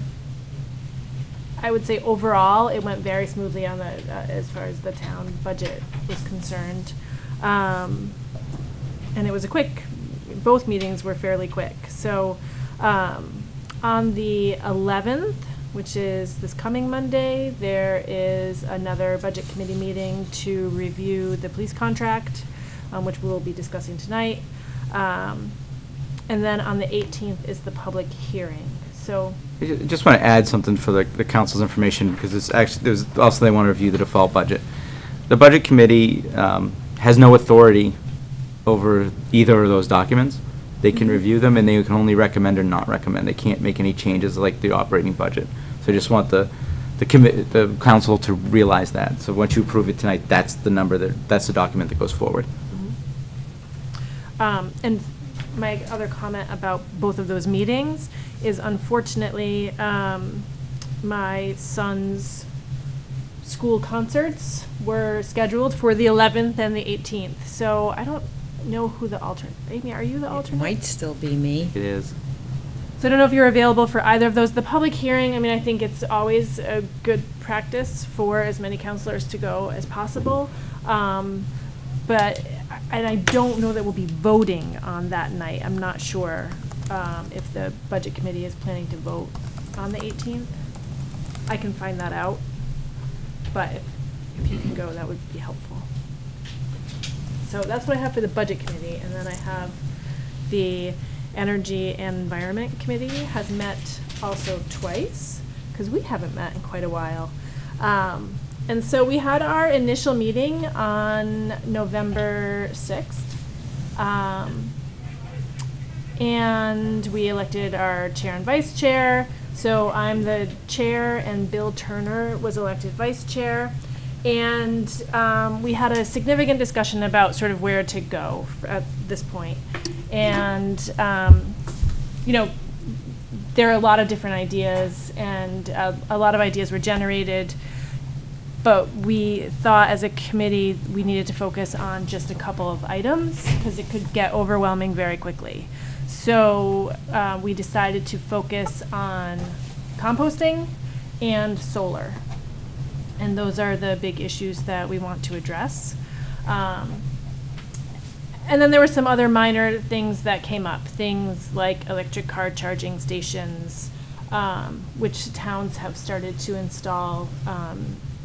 I would say overall, it went very smoothly on the as far as the town budget was concerned, and it was a quick. Both meetings were fairly quick. So, on the 11th, which is this coming Monday, there is another budget committee meeting to review the police contract, which we'll be discussing tonight. And then on the 18th is the public hearing. So I just want to add something for the council's information, because it's actually, there's also they want to review the default budget. The budget committee has no authority over either of those documents. They can review them, and they can only recommend or not recommend. They can't make any changes like the operating budget. So I just want the council to realize that. So once you approve it tonight, that's the number that's the document that goes forward. And my other comment about both of those meetings is, unfortunately, my son's school concerts were scheduled for the 11th and the 18th. So I don't know who the alternate. Amy, are you the alternate? It might still be me. It is. So I don't know if you're available for either of those. The public hearing, I mean, I think it's always a good practice for as many counselors to go as possible. And I don't know that we'll be voting on that night. I'm not sure if the budget committee is planning to vote on the 18th. I can find that out. But if you can go, that would be helpful. So that's what I have for the budget committee. And then I have the Energy and Environment Committee has met also twice, because we haven't met in quite a while. And so we had our initial meeting on November 6th. And we elected our chair and vice chair. So I'm the chair, and Bill Turner was elected vice chair. And we had a significant discussion about sort of where to go at this point. And, there are a lot of different ideas, and a lot of ideas were generated. But we thought as a committee we needed to focus on just a couple of items, because it could get overwhelming very quickly. So we decided to focus on composting and solar. And those are the big issues that we want to address. And then there were some other minor things that came up, things like electric car charging stations, which towns have started to install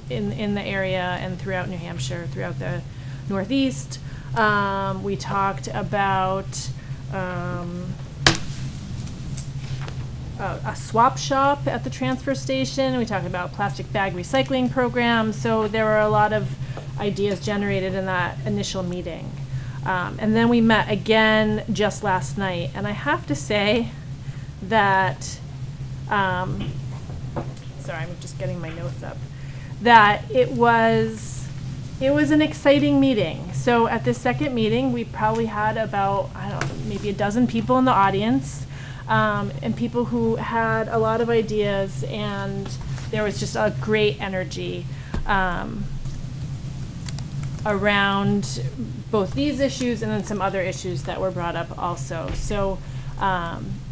in the area and throughout New Hampshire, throughout the Northeast. We talked about a swap shop at the transfer station. We talked about plastic bag recycling programs. So there were a lot of ideas generated in that initial meeting. And then we met again just last night. And I have to say that, sorry, I'm just getting my notes up, that it was an exciting meeting. So at this second meeting, we probably had about, I don't know, maybe a dozen people in the audience, and people who had a lot of ideas, and there was just a great energy around both these issues and then some other issues that were brought up also. So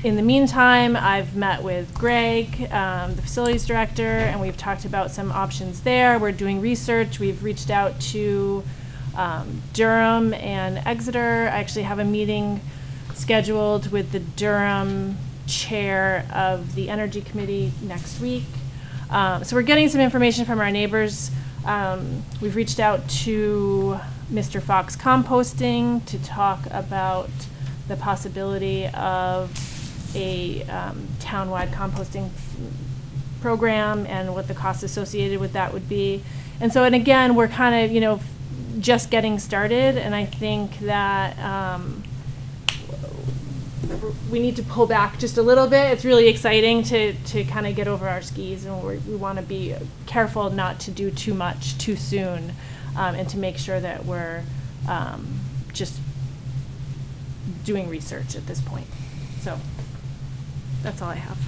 in the meantime, I've met with Greg, the facilities director, and we've talked about some options there. We're doing research. We've reached out to Durham and Exeter. I actually have a meeting scheduled with the Durham chair of the Energy Committee next week. So we're getting some information from our neighbors. We've reached out to Mr. Fox Composting to talk about the possibility of a townwide composting program and what the costs associated with that would be. And so, and again, we're kind of, you know, just getting started, and I think that we need to pull back just a little bit. It's really exciting to kind of get over our skis, and we want to be careful not to do too much too soon, and to make sure that we're just doing research at this point. So that's all I have.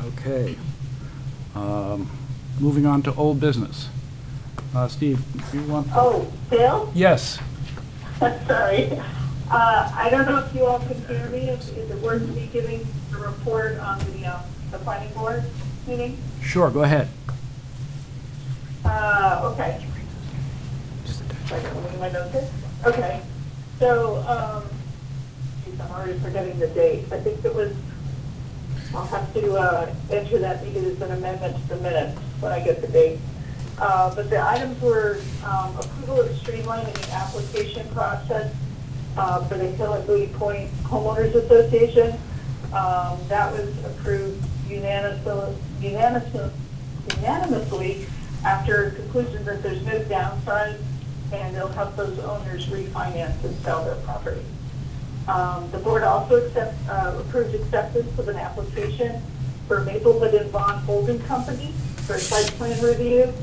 Okay. Moving on to old business. Steve, do you want? Oh, Bill? Yes. Sorry. I don't know if you all can hear me. Is it worth me giving a report on the planning board meeting? Sure, go ahead. Okay. Just a second, let me my notes here. Okay. So, geez, I'm already forgetting the date. I think it was, I'll have to enter that because it's an amendment to the minutes when I get the date. But the items were approval of streamlining the application process for the Hill and Booty Point Homeowners Association. That was approved unanimously after conclusion that there's no downside and it'll help those owners refinance and sell their property. The board also approved acceptance of an application for Maplewood and Vaughn Holding Company for site plan review.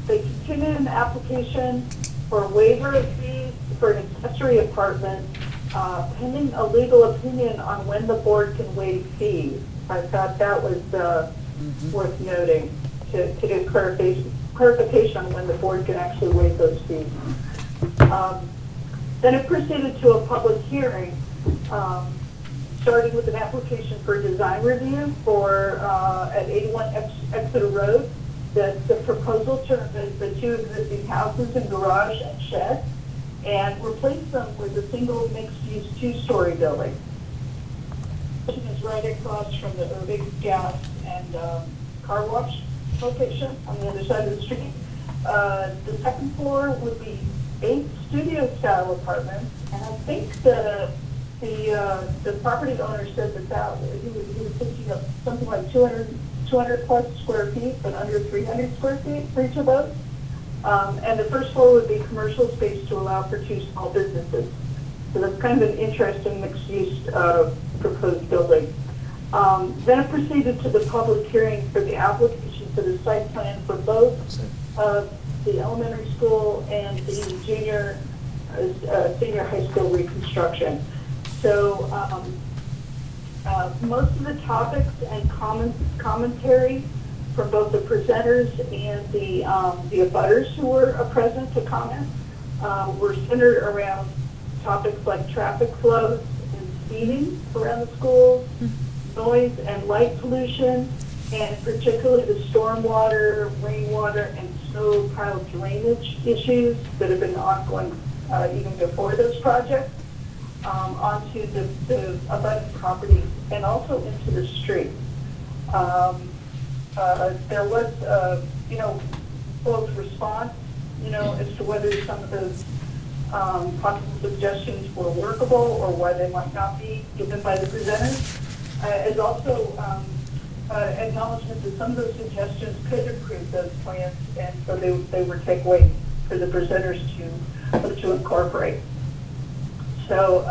They continued an application for waiver of fees for an accessory apartment, pending a legal opinion on when the board can waive fees. I thought that was worth noting to get clarification on when the board can actually waive those fees. Then it proceeded to a public hearing, starting with an application for design review for at 81 Exeter Road. The proposal to remove the two existing houses and garage and shed and replace them with a single mixed-use two-story building. It is right across from the Irving Gas and car wash location on the other side of the street. The second floor would be 8 studio-style apartments, and I think the property owner said that he was thinking of something like 200 plus square feet, but under 300 square feet for each of those. And the first floor would be commercial space to allow for 2 small businesses. So that's kind of an interesting mixed-use proposed building. Then it proceeded to the public hearing for the application for the site plan for both the elementary school and the senior high school reconstruction. So most of the topics and commentary from both the presenters and the abutters who were present to comment were centered around topics like traffic flows and speeding around the schools, noise and light pollution, and particularly the stormwater, rainwater, and snow pile drainage issues that have been ongoing even before those projects onto the abutting properties and also into the street. There was, both response, as to whether some of those possible suggestions were workable or why they might not be given by the presenters, as also acknowledgement that some of those suggestions could improve those plans, and so they were takeaways for the presenters to incorporate. So,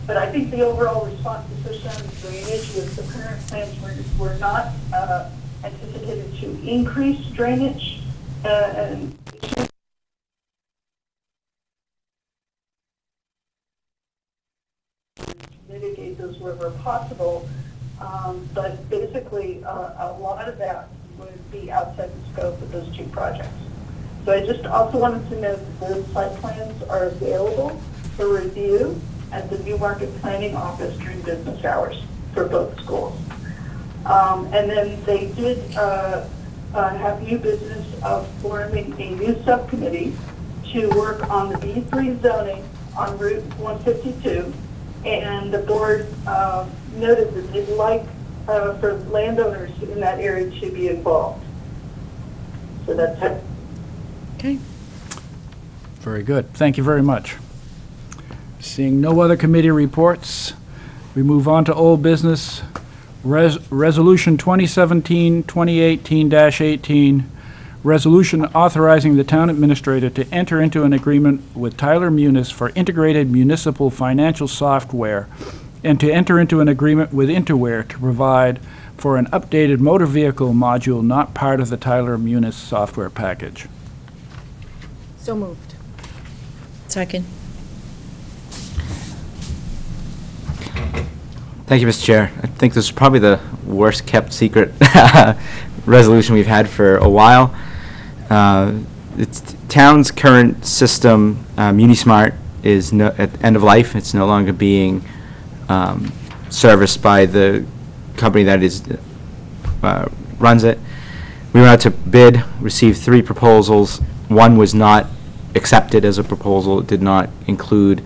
but I think the overall response, especially on the drainage, with the current plans were not anticipated to increase drainage and mitigate those wherever possible. But basically, a lot of that would be outside the scope of those 2 projects. So I just also wanted to note that those site plans are available for review at the Newmarket Planning Office during business hours for both schools. And then they did have new business of forming a new subcommittee to work on the B3 zoning on Route 152. And the board noted that they'd like for landowners in that area to be involved. So that's Okay. Very good. Thank you very much. Seeing no other committee reports, we move on to old business. Resolution 2017-2018-18, resolution authorizing the town administrator to enter into an agreement with Tyler Munis for integrated municipal financial software and to enter into an agreement with Interware to provide for an updated motor vehicle module not part of the Tyler Munis software package. So moved. Second. Thank you, Mr. Chair. I think this is probably the worst kept secret resolution we've had for a while. It's town's current system, MuniSmart, is at end of life. It's no longer being serviced by the company that runs it. We went out to bid, received 3 proposals. One was not accepted as a proposal. It did not include,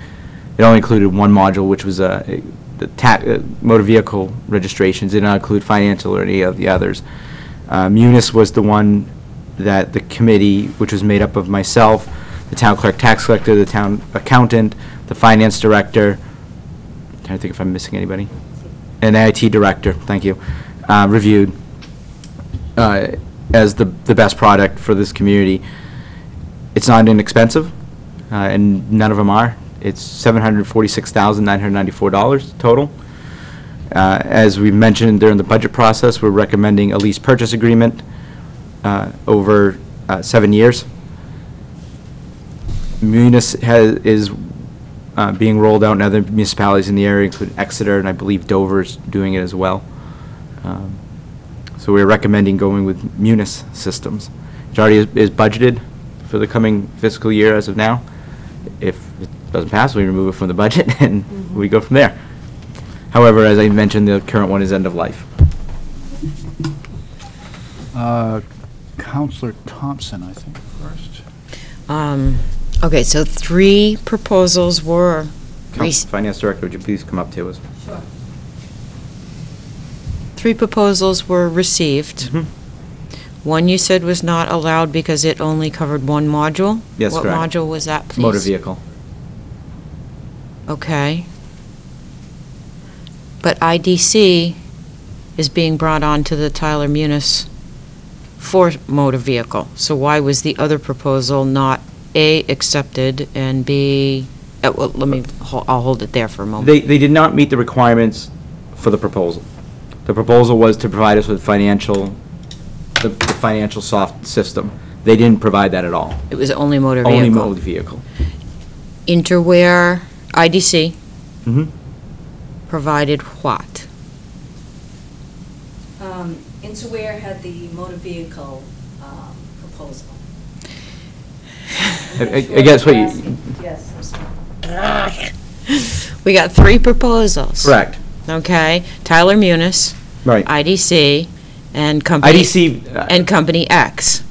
it only included one module, which was the motor vehicle registrations. It did not include financial or any of the others. Munis was the one that the committee, which was made up of myself, the town clerk, tax collector, the town accountant, the finance director, I'm trying to think if I'm missing anybody, and the IT director, thank you, reviewed as the best product for this community. It's not inexpensive, and none of them are. It's $746,994 total. As we mentioned during the budget process, we're recommending a lease purchase agreement over 7 years. Munis is being rolled out in other municipalities in the area, including Exeter, and I believe Dover's doing it as well. So we're recommending going with Munis Systems. It already is budgeted for the coming fiscal year as of now. If it doesn't pass, we remove it from the budget and we go from there. However, as I mentioned, the current one is end of life. Councillor Thompson, I think, first. Okay, so 3 proposals were... Finance Director, would you please come up to us? Sure. 3 proposals were received. One you said was not allowed because it only covered one module? Yes, what correct. What module was that, please? Motor vehicle. Okay. But IDC is being brought on to the Tyler Munis for motor vehicle. So why was the other proposal not A, accepted, and B, well, I'll hold it there for a moment. They did not meet the requirements for the proposal. The proposal was to provide us with the financial soft system. They didn't provide that at all. It was only motor vehicle. Only motor vehicle. Interware, IDC, provided what? Interware had the motor vehicle proposal. I guess what you... Yes, I'm sorry. We got 3 proposals. Correct. Okay, Tyler Munis, Right. IDC, and company... IDC... and Company X.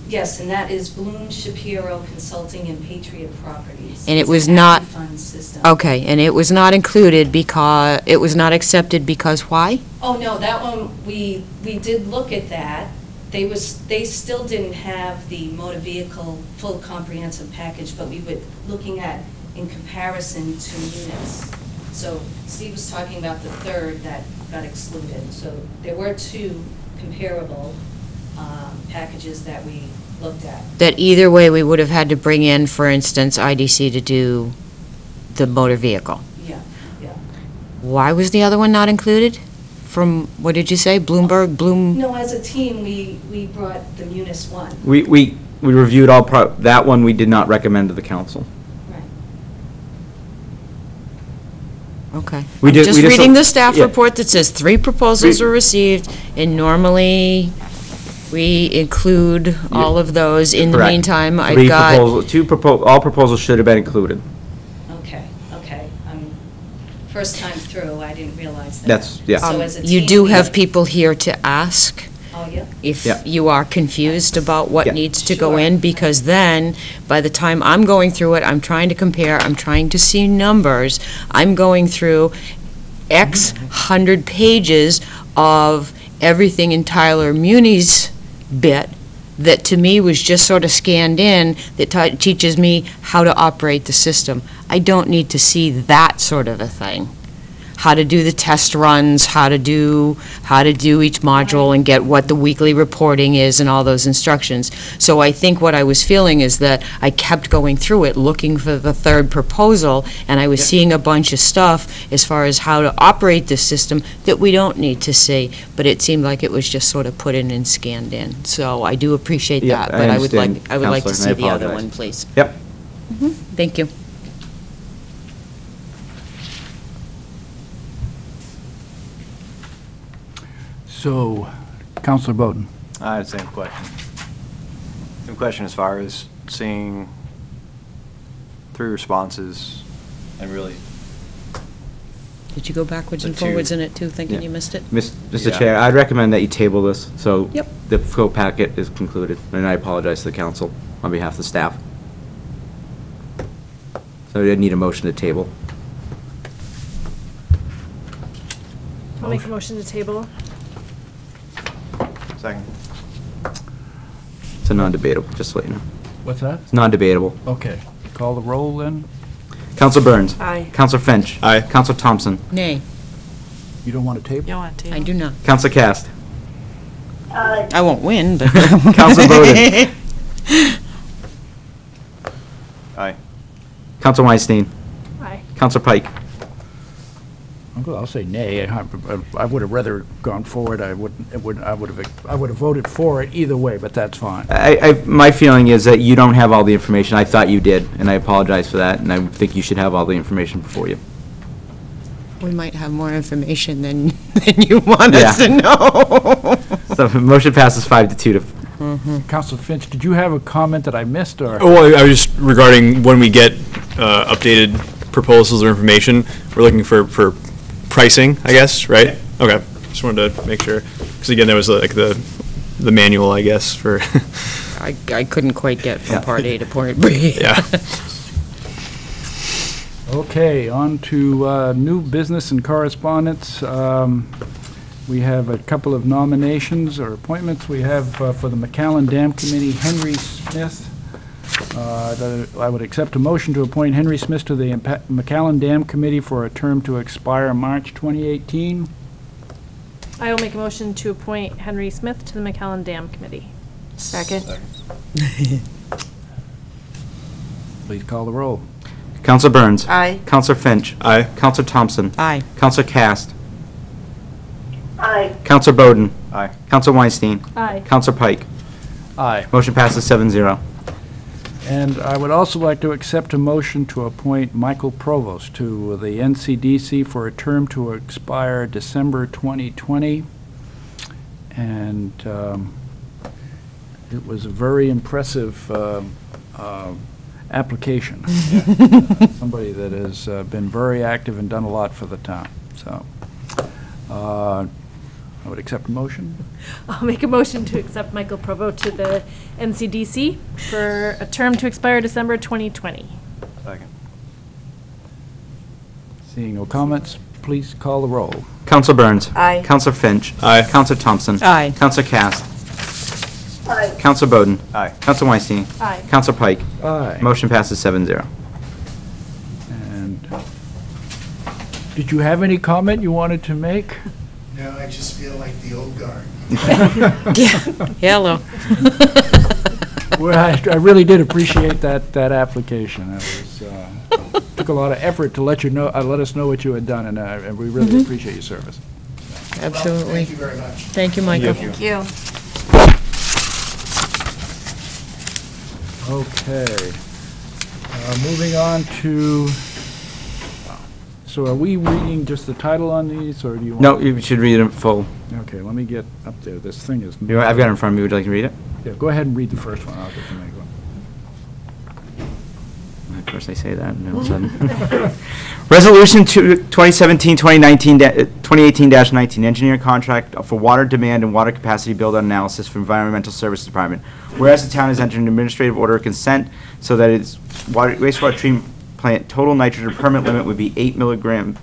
Yes, and that is Bloom Shapiro Consulting and Patriot Properties. And it It's was an not... anti-fund system. Okay, and it was not included because... It was not accepted because why? Oh, no, that one, we did look at that. They still didn't have the motor vehicle full comprehensive package, but we were looking at in comparison to units. So Steve was talking about the third that got excluded. So there were 2 comparable packages that we looked at. That either way, we would have had to bring in, for instance, IDC to do the motor vehicle. Yeah, yeah. Why was the other one not included? From, what did you say, Bloom? No, as a team, we brought the Munis one. We reviewed all, that one we did not recommend to the council. Right. Okay. We I'm did- just we just- reading the staff yeah. report that says 3 proposals were received, and normally we include all of those. In the Correct. meantime, I've 3 got... all proposals should have been included. Okay, okay. First time through, I didn't realize that. That's, yeah. So as a You team, do we- have people here to ask Oh, yeah? if Yeah. you are confused about what Yeah. needs to go Sure. in, because then, by the time I'm going through it, I'm trying to compare, I'm trying to see numbers, I'm going through X 100 pages of everything in Tyler Muni's bit, that to me was just sort of scanned in that teaches me how to operate the system. I don't need to see that sort of a thing. How to do the test runs, how to do each module and get what the weekly reporting is and all those instructions. So I think what I was feeling is that I kept going through it, looking for the third proposal, and I was seeing a bunch of stuff as far as how to operate the system that we don't need to see, but it seemed like it was just sort of put in and scanned in. So I do appreciate Yeah, that, I but I would understand, like to Counselor, and see I the other apologize. one, please. Yep. Thank you. So, Counselor Bowden. I had the same question. Same question as far as seeing 3 responses and really, Did you go backwards The and two. forwards in it too, thinking Yeah. you missed it? Mr. Yeah. Chair, I'd recommend that you table this, so Yep. the full packet is concluded, and I apologize to the council on behalf of the staff. So I need a motion to table. I'll make a motion to table. second. It's a non-debatable, just to let you know. What's that? It's non-debatable. Okay. Call the roll then. Counselor Burns. Aye. Counselor Finch. Aye. Counselor Thompson. Nay, You don't want to table? I do not. Counselor Cast. I won't win, but. Counselor Bowden. Aye. Counselor Weinstein. Aye. Counselor Pike. I'll say nay. I would have rather gone forward. I would have voted for it either way, but that's fine. My feeling is that you don't have all the information. I thought you did, and I apologize for that, and I think you should have all the information before you. We might have more information than you want us Yeah. to know. So motion passes 5-2 to. Counselor Finch, did you have a comment that I missed, or? Oh, I was just regarding when we get updated proposals or information, we're looking for pricing, I guess, right? Okay, just wanted to make sure, because again, there was like the manual, I guess, for, I couldn't quite get from Yeah. part A to part B. yeah. Okay, on to new business and correspondence. We have a couple of nominations or appointments. We have for the McAllen Dam Committee, Henry Smith. I would accept a motion to appoint Henry Smith to the McAllen Dam Committee for a term to expire March 2018. I will make a motion to appoint Henry Smith to the McAllen Dam Committee. Second. Please call the roll. Counselor Burns. Aye. Counselor Finch. Aye. Counselor Thompson. Aye. Counselor Cast. Aye. Counselor Bowden. Aye. Counselor Weinstein. Aye. Counselor Pike. Aye. Motion passes 7-0. And I would also like to accept a motion to appoint Michael Provost to the NCDC for a term to expire December 2020. And it was a very impressive application. Somebody that has been very active and done a lot for the town. So I would accept a motion. I'll make a motion to accept Michael Provo to the NCDC for a term to expire December 2020. Second. Seeing no comments, please call the roll. Counselor Burns. Aye. Counselor Finch. Aye. Counselor Thompson. Aye. Counselor Cast. Aye. Counselor Bowden. Aye. Counselor Weinstein. Aye. Counselor Pike. Aye. Motion passes 7-0. And did you have any comment you wanted to make? No, I just feel like the old guard. Hello. Well, I really did appreciate that application. It was, took a lot of effort to let us know what you had done, and we really appreciate your service. Absolutely. Thank you very much. Thank you, Michael. Thank you. Okay. Moving on to, so are we reading just the title on these, or do you want? No, you should read it full. Okay, let me get up there. This thing is. I've got it in front of me. Would you like to read it? Yeah, go ahead and read the first one. I'll get the next one. Of course, I say that, and all of a sudden. Resolution 2018-19, engineer contract for water demand and water capacity build-out analysis for Environmental Services Department. Whereas the town has entered an administrative order of consent so that its wastewater treatment plant total nitrogen permit limit would be 8 milligrams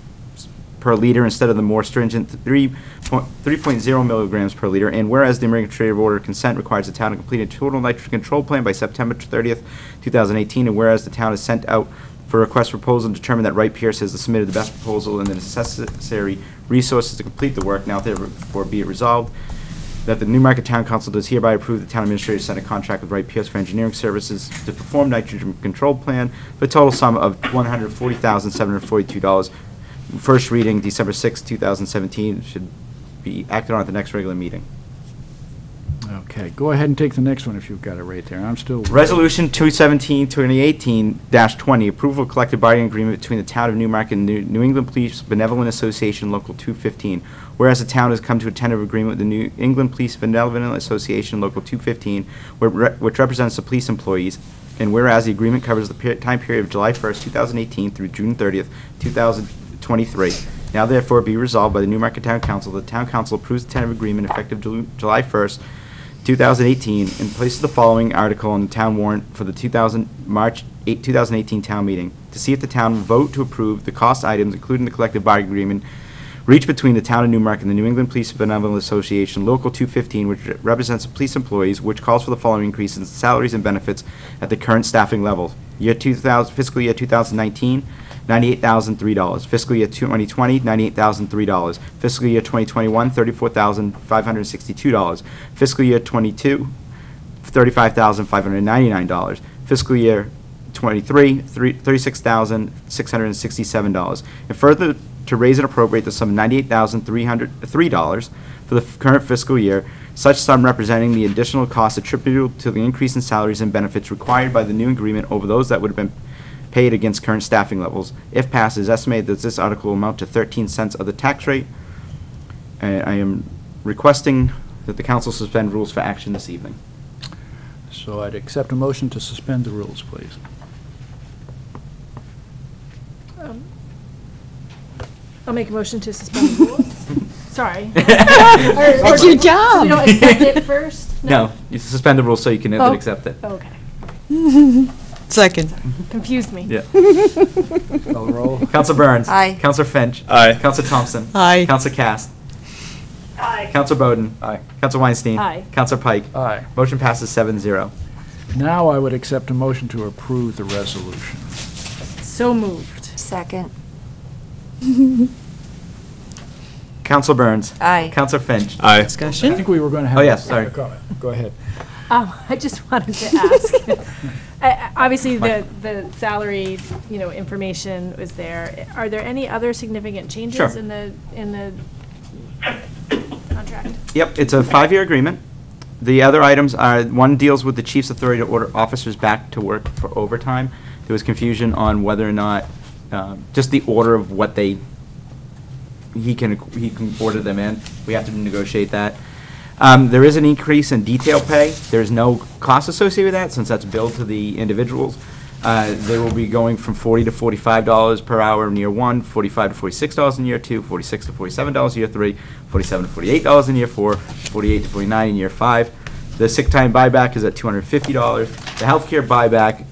per liter instead of the more stringent 3.0 milligrams per liter. And whereas the Administrative Order of Consent requires the town to complete a total nitrogen control plan by September 30th, 2018, and whereas the town has sent out for request for proposal and determined that Wright Pierce has submitted the best proposal and the necessary resources to complete the work, now therefore be it resolved that the Newmarket Town Council does hereby approve the town administrator to sign a contract with Wright Pierce for engineering services to perform nitrogen control plan for a total sum of $140,742. First reading, December 6, 2017, should be acted on at the next regular meeting. Okay, go ahead and take the next one if you've got it right there. I'm still... Resolution 217-2018-20, approval of collective bargaining agreement between the town of Newmarket and the New England Police Benevolent Association, Local 215. Whereas the town has come to a tentative agreement with the New England Police Benevolent Association, Local 215, which represents the police employees, and whereas the agreement covers the time period of July 1st, 2018 through June 30th, 2023. Now therefore be resolved by the Newmarket Town Council, the Town Council approves the tentative agreement effective July 1st, 2018, and places the following article on the town warrant for the March 8, 2018 town meeting, to see if the town will vote to approve the cost items, including the collective bargaining agreement reached between the town of Newmarket and the New England Police Benevolent Association, Local 215, which represents the police employees, which calls for the following increases in salaries and benefits at the current staffing levels. Fiscal year 2019, $98,003. Fiscal year 2020, $98,003. Fiscal year 2021, $34,562. Fiscal year 22, $35,599. Fiscal year 23, $36,667. And further, to raise and appropriate the sum of $98,303 for the current fiscal year, such sum representing the additional costs attributable to the increase in salaries and benefits required by the new agreement over those that would have been paid against current staffing levels. If passed, it is estimated that this article will amount to 13 cents of the tax rate. And I am requesting that the council suspend rules for action this evening. So I'd accept a motion to suspend the rules, please. I'll make a motion to suspend the rules. Sorry. It's your job. We don't accept it first? No, you suspend the rules so you can then accept it. Okay. Second. Confused me. Yeah. Call the roll. Council Burns. Aye. Council Finch. Aye. Council Thompson. Aye. Council Cast. Aye. Council Bowden. Aye. Council Weinstein. Aye. Council Pike. Aye. Motion passes 7-0. Now I would accept a motion to approve the resolution. So moved. Second. Council Burns. Aye. Council Finch. Aye. I Discussion? think we were going to have... Oh, yes, sorry. a comment. Go ahead. I just wanted to ask. Obviously, the salary, information was there. Are there any other significant changes Sure. in the contract? Yep, it's a 5-year agreement. The other items are, one deals with the chief's authority to order officers back to work for overtime. There was confusion on whether or not, just the order of what he can order them in. We have to negotiate that. There is an increase in detail pay. There's no cost associated with that since that's billed to the individuals. They will be going from $40 to $45 per hour in year 1, $45 to $46 in year 2, $46 to $47 in year 3, $47 to $48 in year 4, $48 to $49 in year 5. The sick time buyback is at $250. The healthcare buyback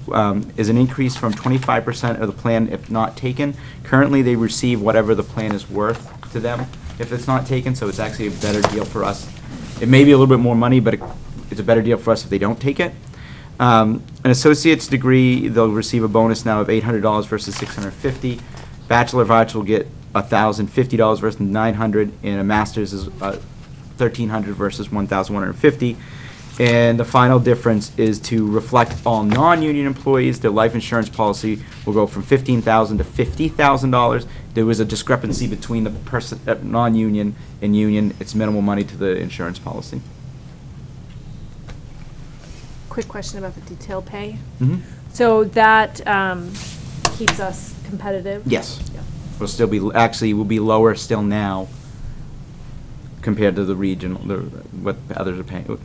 is an increase from 25% of the plan if not taken. Currently, they receive whatever the plan is worth to them if it's not taken, so it's actually a better deal for us. It may be a little bit more money, but it's a better deal for us if they don't take it. An associate's degree, they'll receive a bonus now of $800 versus $650. Bachelor of Arts will get $1,050 versus $900, and a master's is $1,300 versus $1,150. And the final difference is to reflect all non-union employees. Their life insurance policy will go from $15,000 to $50,000. There was a discrepancy between the person non-union and union. It's minimal money to the insurance policy. Quick question about the detail pay. Mm-hmm. So that keeps us competitive? Yes. Yep. We'll still be, actually, we'll be lower still now compared to the region, what others are paying.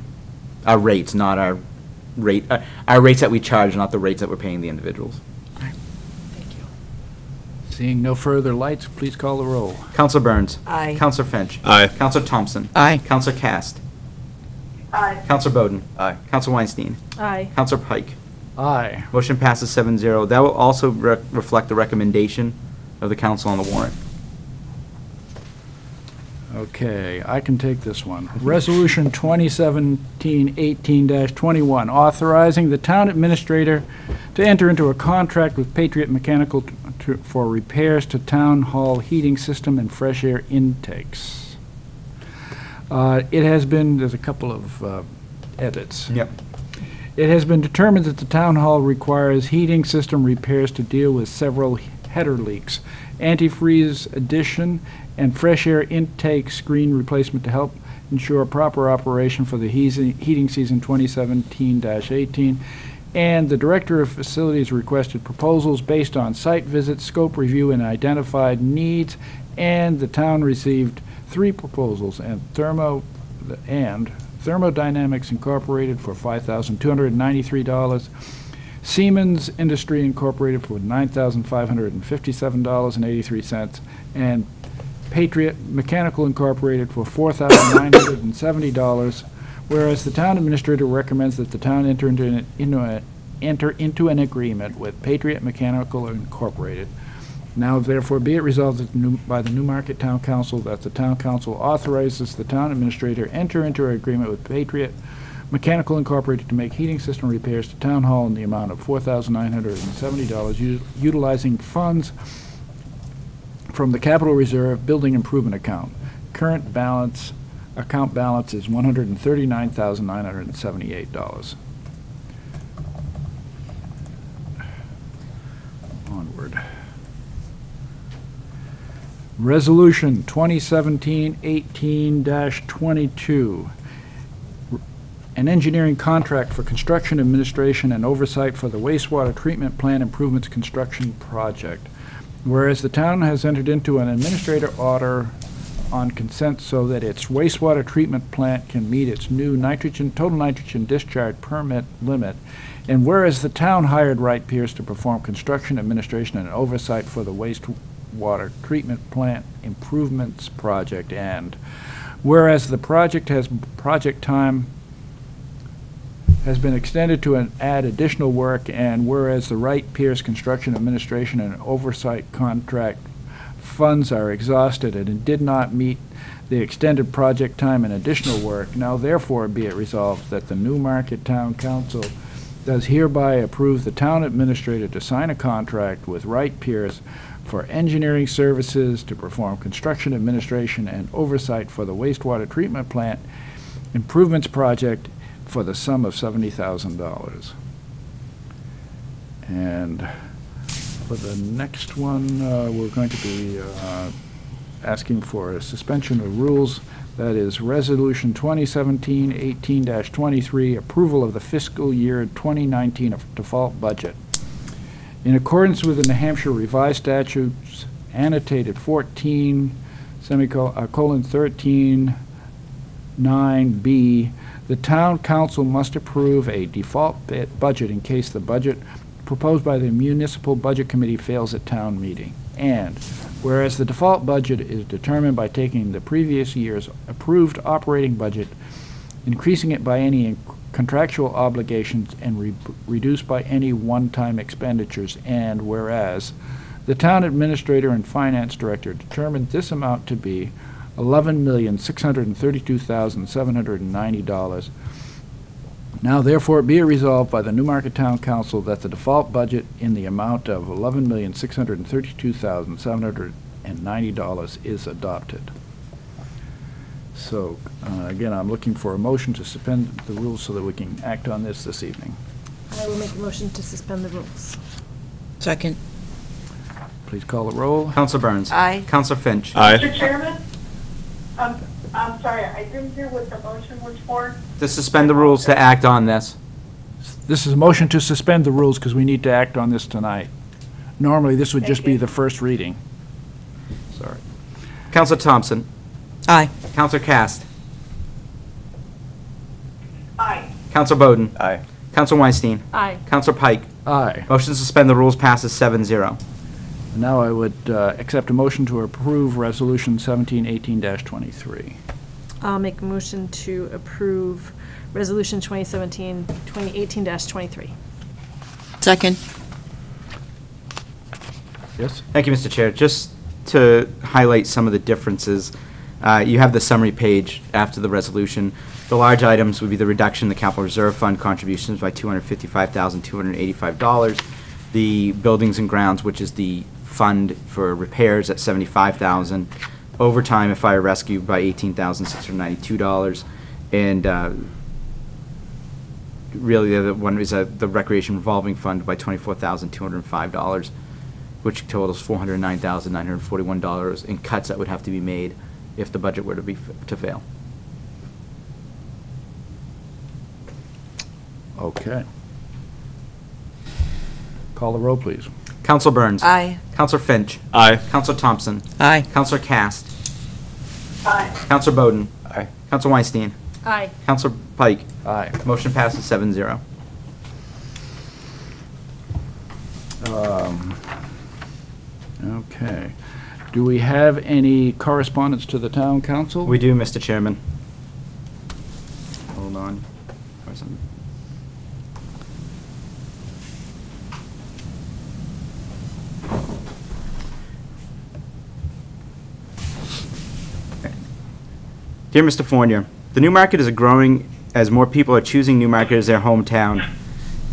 Our rates, not our rate, our rates that we charge, not the rates that we're paying the individuals. Thank you. Seeing no further lights, please call the roll. Council Burns. Aye. Council Finch. Aye. Council Thompson. Aye. Council Cast. Aye. Council Bowden. Aye. Council Weinstein. Aye. Council Pike. Aye. Motion passes 7-0. That will also reflect the recommendation of the council on the warrant. Okay, I can take this one. Resolution 2017-18-21, authorizing the town administrator to enter into a contract with Patriot Mechanical for repairs to town hall heating system and fresh air intakes. It has been, there's a couple of edits. Yep. It has been determined that the town hall requires heating system repairs to deal with several header leaks, antifreeze addition, and fresh air intake screen replacement to help ensure proper operation for the heating season 2017-18. And the Director of Facilities requested proposals based on site visit, scope review, and identified needs. And the town received 3 proposals, and Thermodynamics Incorporated for $5,293, Siemens Industry Incorporated for $9,557.83, and Patriot Mechanical Incorporated for $4,970, whereas the town administrator recommends that the town enter into an agreement with Patriot Mechanical Incorporated. Now therefore be it resolved that by the Newmarket Town Council that the Town Council authorizes the town administrator enter into an agreement with Patriot Mechanical Incorporated to make heating system repairs to Town Hall in the amount of $4,970, utilizing funds from the Capital Reserve Building Improvement Account. Current account balance is $139,978. Onward. Resolution 2017-18-22. An engineering contract for construction administration and oversight for the wastewater treatment plant improvements construction project. Whereas the town has entered into an administrator order on consent so that its wastewater treatment plant can meet its new total nitrogen discharge permit limit, and whereas the town hired Wright Pierce to perform construction administration and oversight for the wastewater treatment plant improvements project, and whereas the project time has been extended to add additional work, and whereas the Wright Pierce construction administration and oversight contract funds are exhausted and it did not meet the extended project time and additional work, now therefore be it resolved that the Newmarket Town Council does hereby approve the town administrator to sign a contract with Wright Pierce for engineering services to perform construction administration and oversight for the wastewater treatment plant improvements project for the sum of $70,000. And for the next one, we're going to be asking for a suspension of rules. That is Resolution 2017-18-23, approval of the fiscal year 2019 default budget. In accordance with the New Hampshire revised statutes, annotated 14, colon 13, 9B, the town council must approve a default budget in case the budget proposed by the municipal budget committee fails at town meeting. And whereas the default budget is determined by taking the previous year's approved operating budget, increasing it by any contractual obligations, and reduced by any one-time expenditures, and whereas the town administrator and finance director determined this amount to be $11,632,790. Now therefore be it resolved by the Newmarket Town Council that the default budget in the amount of $11,632,790 is adopted. So again, I'm looking for a motion to suspend the rules so that we can act on this evening. I will make a motion to suspend the rules. Second. Please call the roll. Council Burns. Aye. Council Finch. Aye. Mr. Chairman? I'm sorry, I didn't hear what the motion was for. To suspend the rules to act on this. This is a motion to suspend the rules because we need to act on this tonight. Normally, this would just be the first reading. Sorry. Council Thompson. Aye. Council Cast. Aye. Council Bowden. Aye. Council Weinstein. Aye. Council Pike. Aye. Motion to suspend the rules passes 7-0. Now I would accept a motion to approve Resolution 17-18-23. I'll make a motion to approve Resolution 2018-23. Second. Yes? Thank you, Mr. Chair. Just to highlight some of the differences, You have the summary page after the resolution. The large items would be the reduction in the capital reserve fund contributions by $255,285. The buildings and grounds, which is the fund for repairs, at $75,000. Overtime and fire rescue by $18,692. And really the other one is the recreation revolving fund by $24,205, which totals $409,941 in cuts that would have to be made if the budget were to fail. Okay. Call the roll, please. Counselor Burns. Aye. Counselor Finch. Aye. Counselor Thompson. Aye. Counselor Cast. Aye. Counselor Bowden. Aye. Counselor Weinstein. Aye. Counselor Pike. Aye. Motion passes 7-0. Okay. Do we have any correspondence to the town council? We do, Mr. Chairman. Hold on. Or something. Dear Mr. Fournier, the Newmarket is growing as more people are choosing Newmarket as their hometown,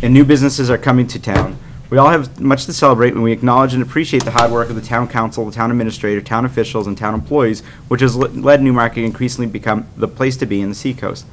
and new businesses are coming to town. We all have much to celebrate when we acknowledge and appreciate the hard work of the town council, the town administrator, town officials, and town employees, which has led Newmarket increasingly become the place to be in the seacoast.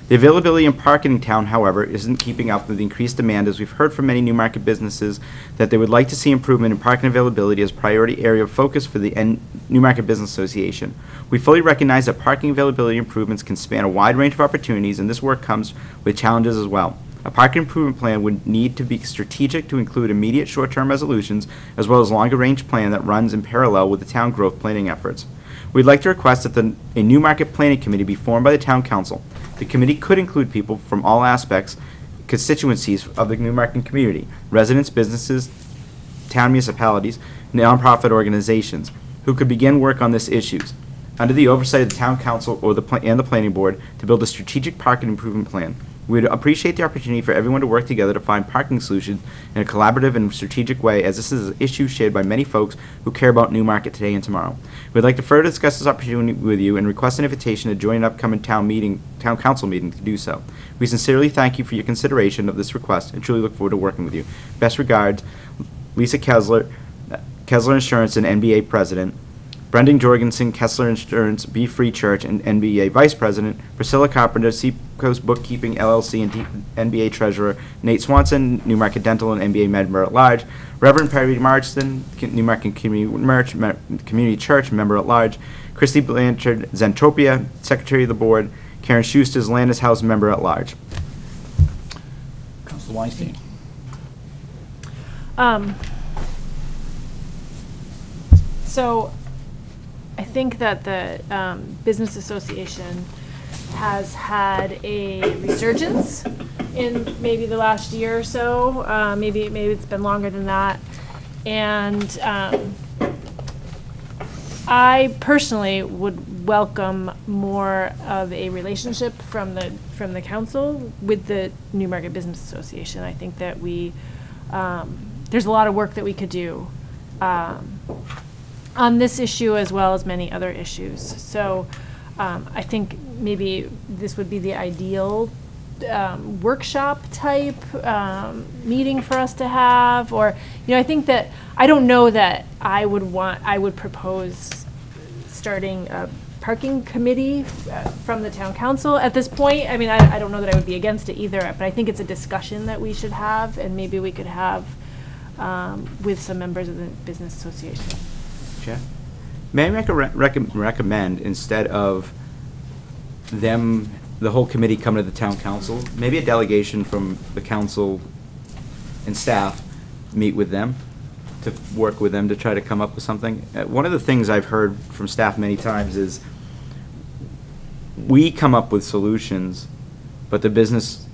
The availability and parking in town, however, isn't keeping up with the increased demand, as we've heard from many Newmarket businesses that they would like to see improvement in parking availability as a priority area of focus for the Newmarket Business Association. We fully recognize that parking availability improvements can span a wide range of opportunities, and this work comes with challenges as well. A parking improvement plan would need to be strategic to include immediate short-term resolutions, as well as a longer-range plan that runs in parallel with the town growth planning efforts. We'd like to request that a Newmarket Planning Committee be formed by the town council. The committee could include people from all constituencies of the Newmarket community, residents, businesses, town municipalities, nonprofit organizations, who could begin work on these issues, under the oversight of the town council and the planning board, to build a strategic parking improvement plan. We would appreciate the opportunity for everyone to work together to find parking solutions in a collaborative and strategic way, as this is an issue shared by many folks who care about Newmarket today and tomorrow. We'd like to further discuss this opportunity with you and request an invitation to join an upcoming town council meeting to do so. We sincerely thank you for your consideration of this request and truly look forward to working with you. Best regards, Lisa Kessler, Kessler Insurance and NBA President, Brendan Jorgensen, Kessler Insurance, Be Free Church, and NBA Vice President, Priscilla Carpenter, Seacoast Bookkeeping, LLC, and NBA Treasurer, Nate Swanson, Newmarket Dental and NBA Member at Large, Reverend Perry Marston, Newmarket Community Church, Member at Large, Christy Blanchard, Zentropia, Secretary of the Board, Karen Schuster's Landis House, Member at Large. Councilor Weinstein. So I think that the Business Association has had a resurgence in maybe the last year or so. Maybe it's been longer than that. And I personally would welcome more of a relationship from the council with the Newmarket Business Association. I think that there's a lot of work that we could do on this issue as well as many other issues. So I think maybe this would be the ideal workshop type meeting for us to have, or I think that I don't know that I would propose starting a parking committee from the town council at this point. I mean, I don't know that I would be against it either, but I think it's a discussion that we should have, and maybe we could have with some members of the business association. Chair? May I recommend, instead of the whole committee coming to the town council, maybe a delegation from the council and staff meet with them, to work with them to try to come up with something? One of the things I've heard from staff many times is we come up with solutions, but the business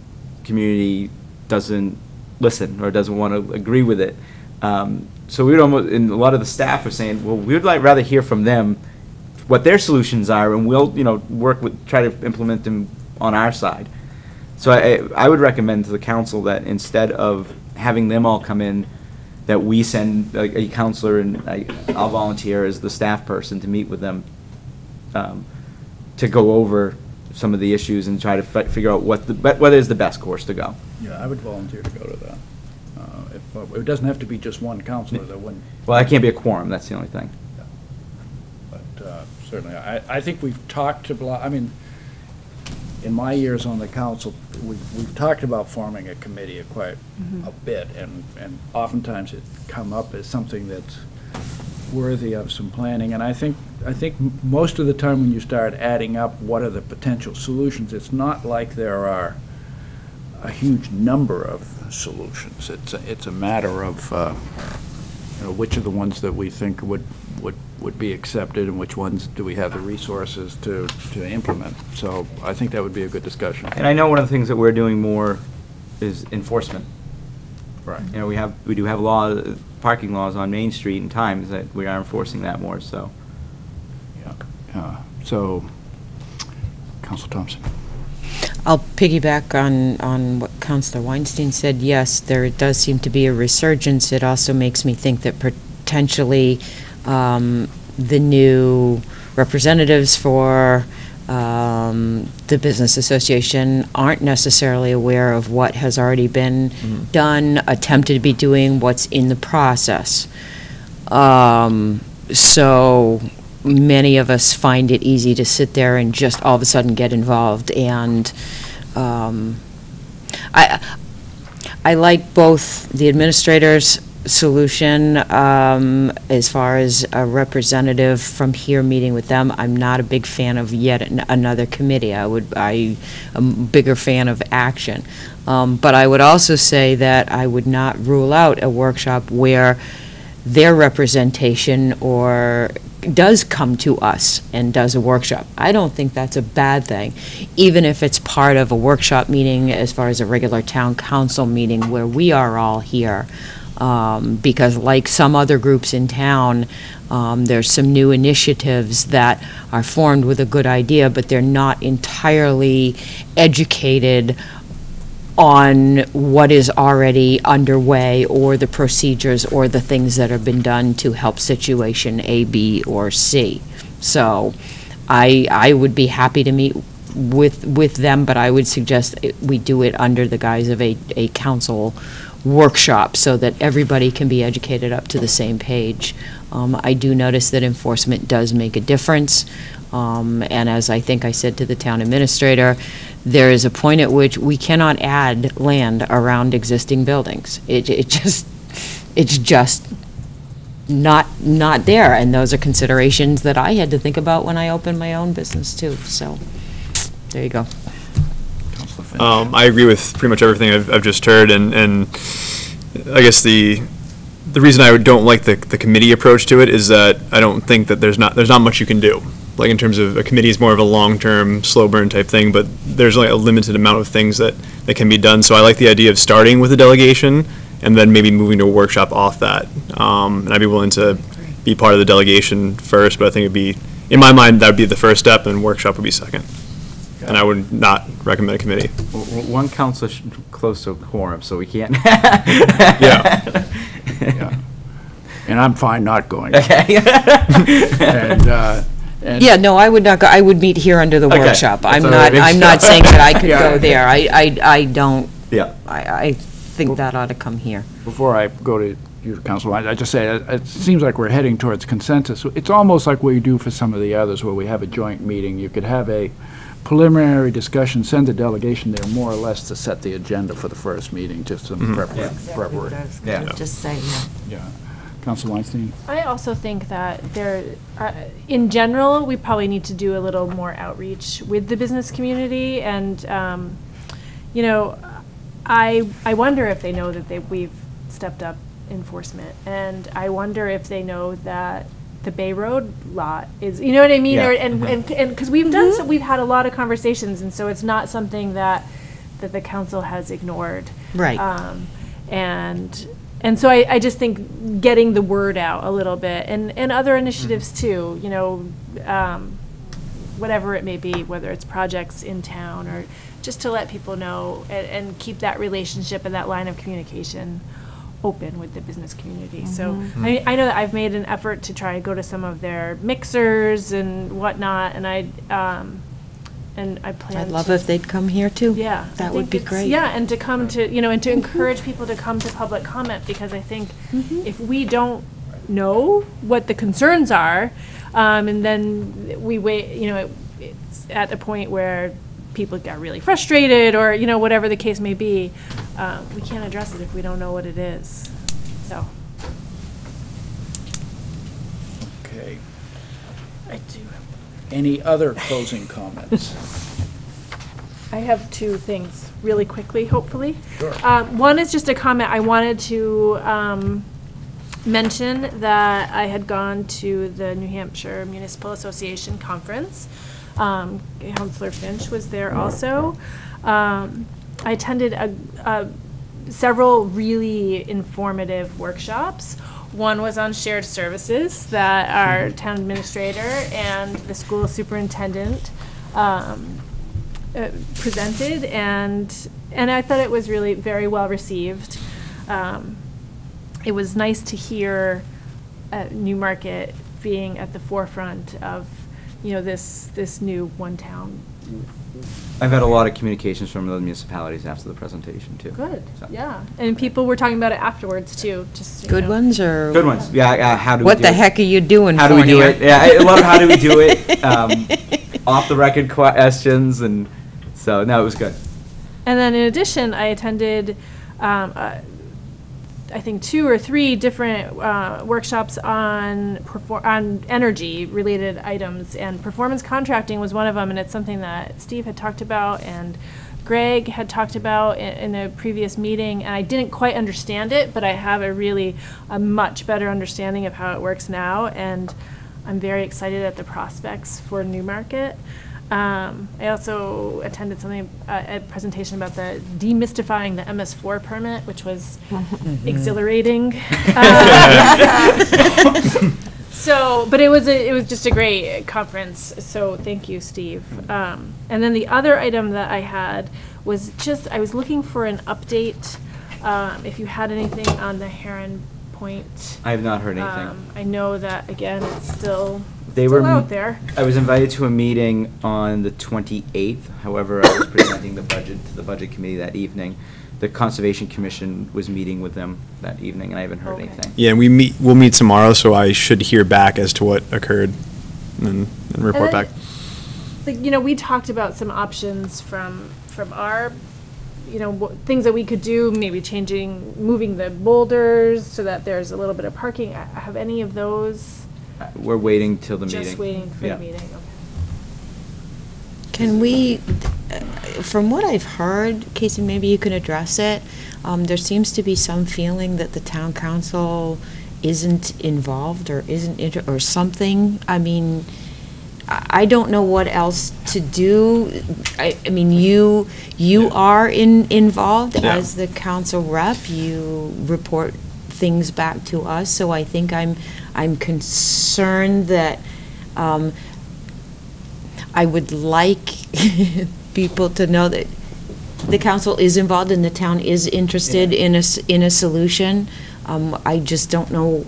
community doesn't listen or doesn't want to agree with it. So we would almost, and a lot of the staff are saying, well, we would rather hear from them what their solutions are, and we'll, try to implement them on our side. So I would recommend to the council that instead of having them all come in, that we send a counselor, and I'll volunteer as the staff person to meet with them to go over some of the issues and try to figure out what is the best course to go. Yeah, I would volunteer to go to that. It doesn't have to be just one counselor that wouldn't. Well, that can't be a quorum, that's the only thing. But certainly, I think we've talked about, I mean, in my years on the council, we've talked about forming a committee quite a bit, and oftentimes it come up as something that's worthy of some planning. And I think most of the time when you start adding up what are the potential solutions, it's not like there are a huge number of solutions. It's a matter of which are the ones that we think would be accepted and which ones do we have the resources to implement. So I think that would be a good discussion. And I know one of the things that we're doing more is enforcement. Right. You know, we do have parking laws on Main Street and times that we are enforcing that more, so. Yeah. So, Councilor Thompson. I'll piggyback on what Councilor Weinstein said. Yes, there does seem to be a resurgence. It also makes me think that potentially the new representatives for the Business Association aren't necessarily aware of what has already been done, attempted to be doing, what's in the process. So many of us find it easy to sit there and just all of a sudden get involved. And I like both the administrator's solution as far as a representative from here meeting with them. I'm not a big fan of yet another committee. I'm a bigger fan of action. But I would also say that I would not rule out a workshop where their representation does come to us and does a workshop. I don't think that's a bad thing, even if it's part of a workshop meeting as far as a regular town council meeting where we are all here. Because like some other groups in town, there's some new initiatives that are formed with a good idea, but they're not entirely educated on what is already underway or the procedures or the things that have been done to help situation A, B, or C. So I would be happy to meet with them, but I would suggest we do it under the guise of a council workshop so that everybody can be educated up to the same page. I do notice that enforcement does make a difference. And as I think I said to the town administrator, there is a point at which we cannot add land around existing buildings. It's just not there, and those are considerations that I had to think about when I opened my own business too. So there you go. I agree with pretty much everything I've just heard, and I guess the reason I don't like the committee approach to it is that I don't think that there's not much you can do. Like in terms of a committee is more of a long-term, slow burn type thing, but there's only a limited amount of things that can be done. So I like the idea of starting with a delegation and then maybe moving to a workshop off that. And I'd be willing to be part of the delegation first, but I think it'd be, in my mind, that would be the first step, and workshop would be second. And I would not recommend a committee. One council close to a quorum, so we can't. Yeah. And I'm fine not going. Okay. And yeah, no, I would not go. I would meet here under the Okay. workshop. That's I'm what I not. think I'm so. not saying that I could Yeah. go there. I don't. Yeah. I think that ought to come here. Before I go to you, Council, I just say, it seems like we're heading towards consensus. It's almost like what you do for some of the others where we have a joint meeting. You could have a preliminary discussion, send a delegation there more or less to set the agenda for the first meeting, just some preparation. Yeah. Just say, Yeah. Council Weinstein? I also think that in general, we probably need to do a little more outreach with the business community, and you know, I wonder if they know that we've stepped up enforcement, and I wonder if they know that the Bay Road lot is, you know what I mean, Yeah. and because we've done so, we've had a lot of conversations, and so it's not something that the council has ignored, Right. And so I just think getting the word out a little bit, and other initiatives too, you know, whatever it may be, whether it's projects in town or just to let people know and keep that relationship and that line of communication open with the business community. So I know that I've made an effort to try and go to some of their mixers and whatnot, and I plan I'd love to, if they'd come here too. yeah, I That would think be it's- great. Yeah, and to come to, and to encourage people to come to public comment, because I think if we don't know what the concerns are, and then we wait, it's at a point where people get really frustrated, or, whatever the case may be, we can't address it if we don't know what it is. So, Okay. I do. Any other closing comments? I have two things really quickly, hopefully. Sure. One is just a comment. I wanted to mention that I had gone to the New Hampshire Municipal Association conference. Councillor Finch was there also. I attended several really informative workshops. One was on shared services that our town administrator and the school superintendent presented, and I thought it was really very well received. It was nice to hear Newmarket being at the forefront of, this new one town. I've had a lot of communications from the municipalities after the presentation, too. Good, So. yeah. And people were talking about it afterwards, too, just, Good ones or? Good ones, yeah, how do we do it? What the heck are you doing, How do we do Fournier? it? Yeah, I love how do we do it, off-the-record questions, and so, no, it was good. And then in addition, I attended, I think 2 or 3 different workshops on energy-related items, and performance contracting was one of them, and it's something that Steve had talked about and Greg had talked about in a previous meeting, and I didn't quite understand it, but I have a much better understanding of how it works now, and I'm very excited at the prospects for Newmarket. I also attended a presentation about the demystifying the MS4 permit, which was exhilarating. But it was just a great conference. So thank you, Steve. And then the other item that I had was I was looking for an update. If you had anything on the Heron Point. I have not heard anything. I know that, again, it's still They out there. I was invited to a meeting on the 28th. However, I was presenting the budget to the budget committee that evening. The Conservation Commission was meeting with them that evening, and I haven't heard anything. Yeah, and we'll meet tomorrow, so I should hear back as to what occurred and report back. We talked about some options from our, things that we could do, maybe moving the boulders so that there's a little bit of parking. Have any of those? We're waiting till the meeting. Just waiting for the meeting, okay. Can we, from what I've heard, Casey, maybe you can address it, there seems to be some feeling that the town council isn't involved or or something. I mean, I don't know what else to do. I mean, you are involved as the council rep. You report things back to us. So I think I'm concerned that I would like people to know that the council is involved and the town is interested in a solution. I just don't know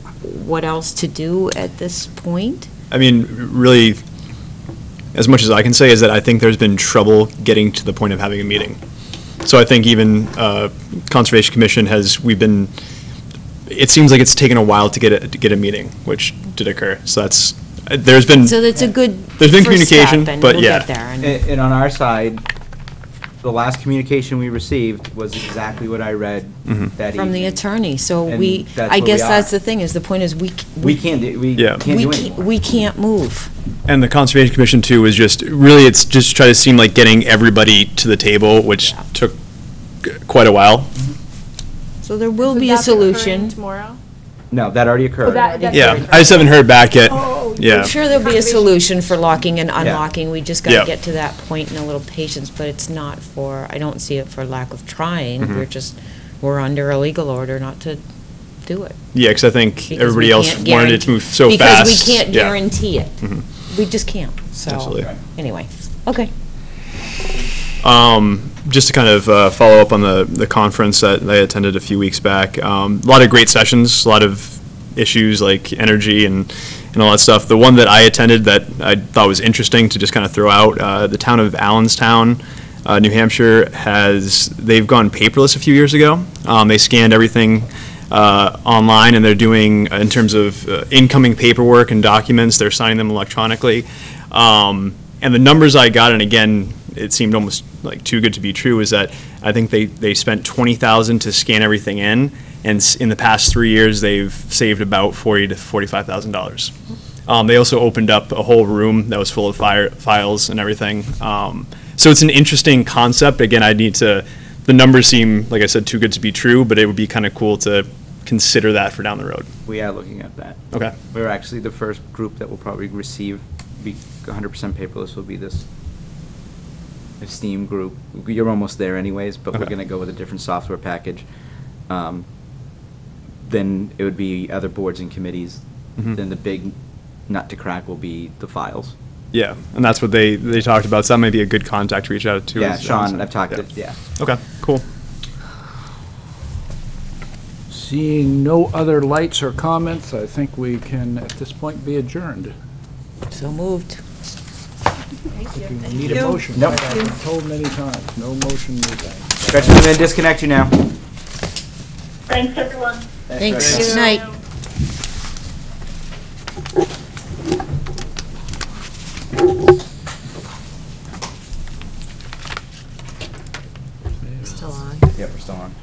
what else to do at this point. I mean, really, as much as I can say is that I think there's been trouble getting to the point of having a meeting. So I think even Conservation Commission it seems like it's taken a while to get a meeting, which did occur. So that's there's been communication, step, but we'll yeah. get there. And on our side, the last communication we received was exactly what I read that from the evening. attorney. So And I that's guess where we that's are. the thing, is the point is we can't do anything. we can't move. And the Conservation Commission too was it's just try to seem like getting everybody to the table, which took quite a while. So there will So be a that's occurring solution. tomorrow? No, that already occurred. Yeah, I just haven't heard back yet. Yeah. I'm sure there'll be a solution for locking and unlocking. We just got Yeah. to get to that point in a little patience, but it's not I don't see it for lack of trying. We're under a legal order not to do it. Yeah, because I think Because everybody we else can't wanted it to move so because fast. we can't Yeah. guarantee it. We just can't. So, Absolutely. anyway, okay. just to kind of follow up on the conference that I attended a few weeks back, a lot of great sessions, a lot of issues like energy and all that stuff. The one that I attended that I thought was interesting to just kind of throw out, the town of Allenstown, New Hampshire, they've gone paperless a few years ago. They scanned everything online, and they're doing, in terms of incoming paperwork and documents, they're signing them electronically. And the numbers I got, and again, it seemed almost like too good to be true, is that I think they spent $20,000 to scan everything in, and in the past 3 years, they've saved about $40,000 to $45,000. They also opened up a whole room that was full of files and everything. So it's an interesting concept. Again, the numbers seem, like I said, too good to be true, but it would be kind of cool to consider that for down the road. We are looking at that. Okay. We're actually the first group that will probably be 100% paperless will be this Esteem group. You're almost there anyways, but we're Okay. going to go with a different software package. Then it would be other boards and committees. Mhm. Then the big nut to crack will be the files. Yeah, and that's what they talked about, so that might be a good contact to reach out to. Yeah, Sean, I've talked to, yeah. Okay, cool. Seeing no other lights or comments, I think we can, at this point, be adjourned. So moved. We need a motion. Nope. I've been told many times, no motion needed. Gretchen, I'm going to disconnect you now. Thanks, everyone. Thanks. Gretchen. Good night. Yep, we're still on.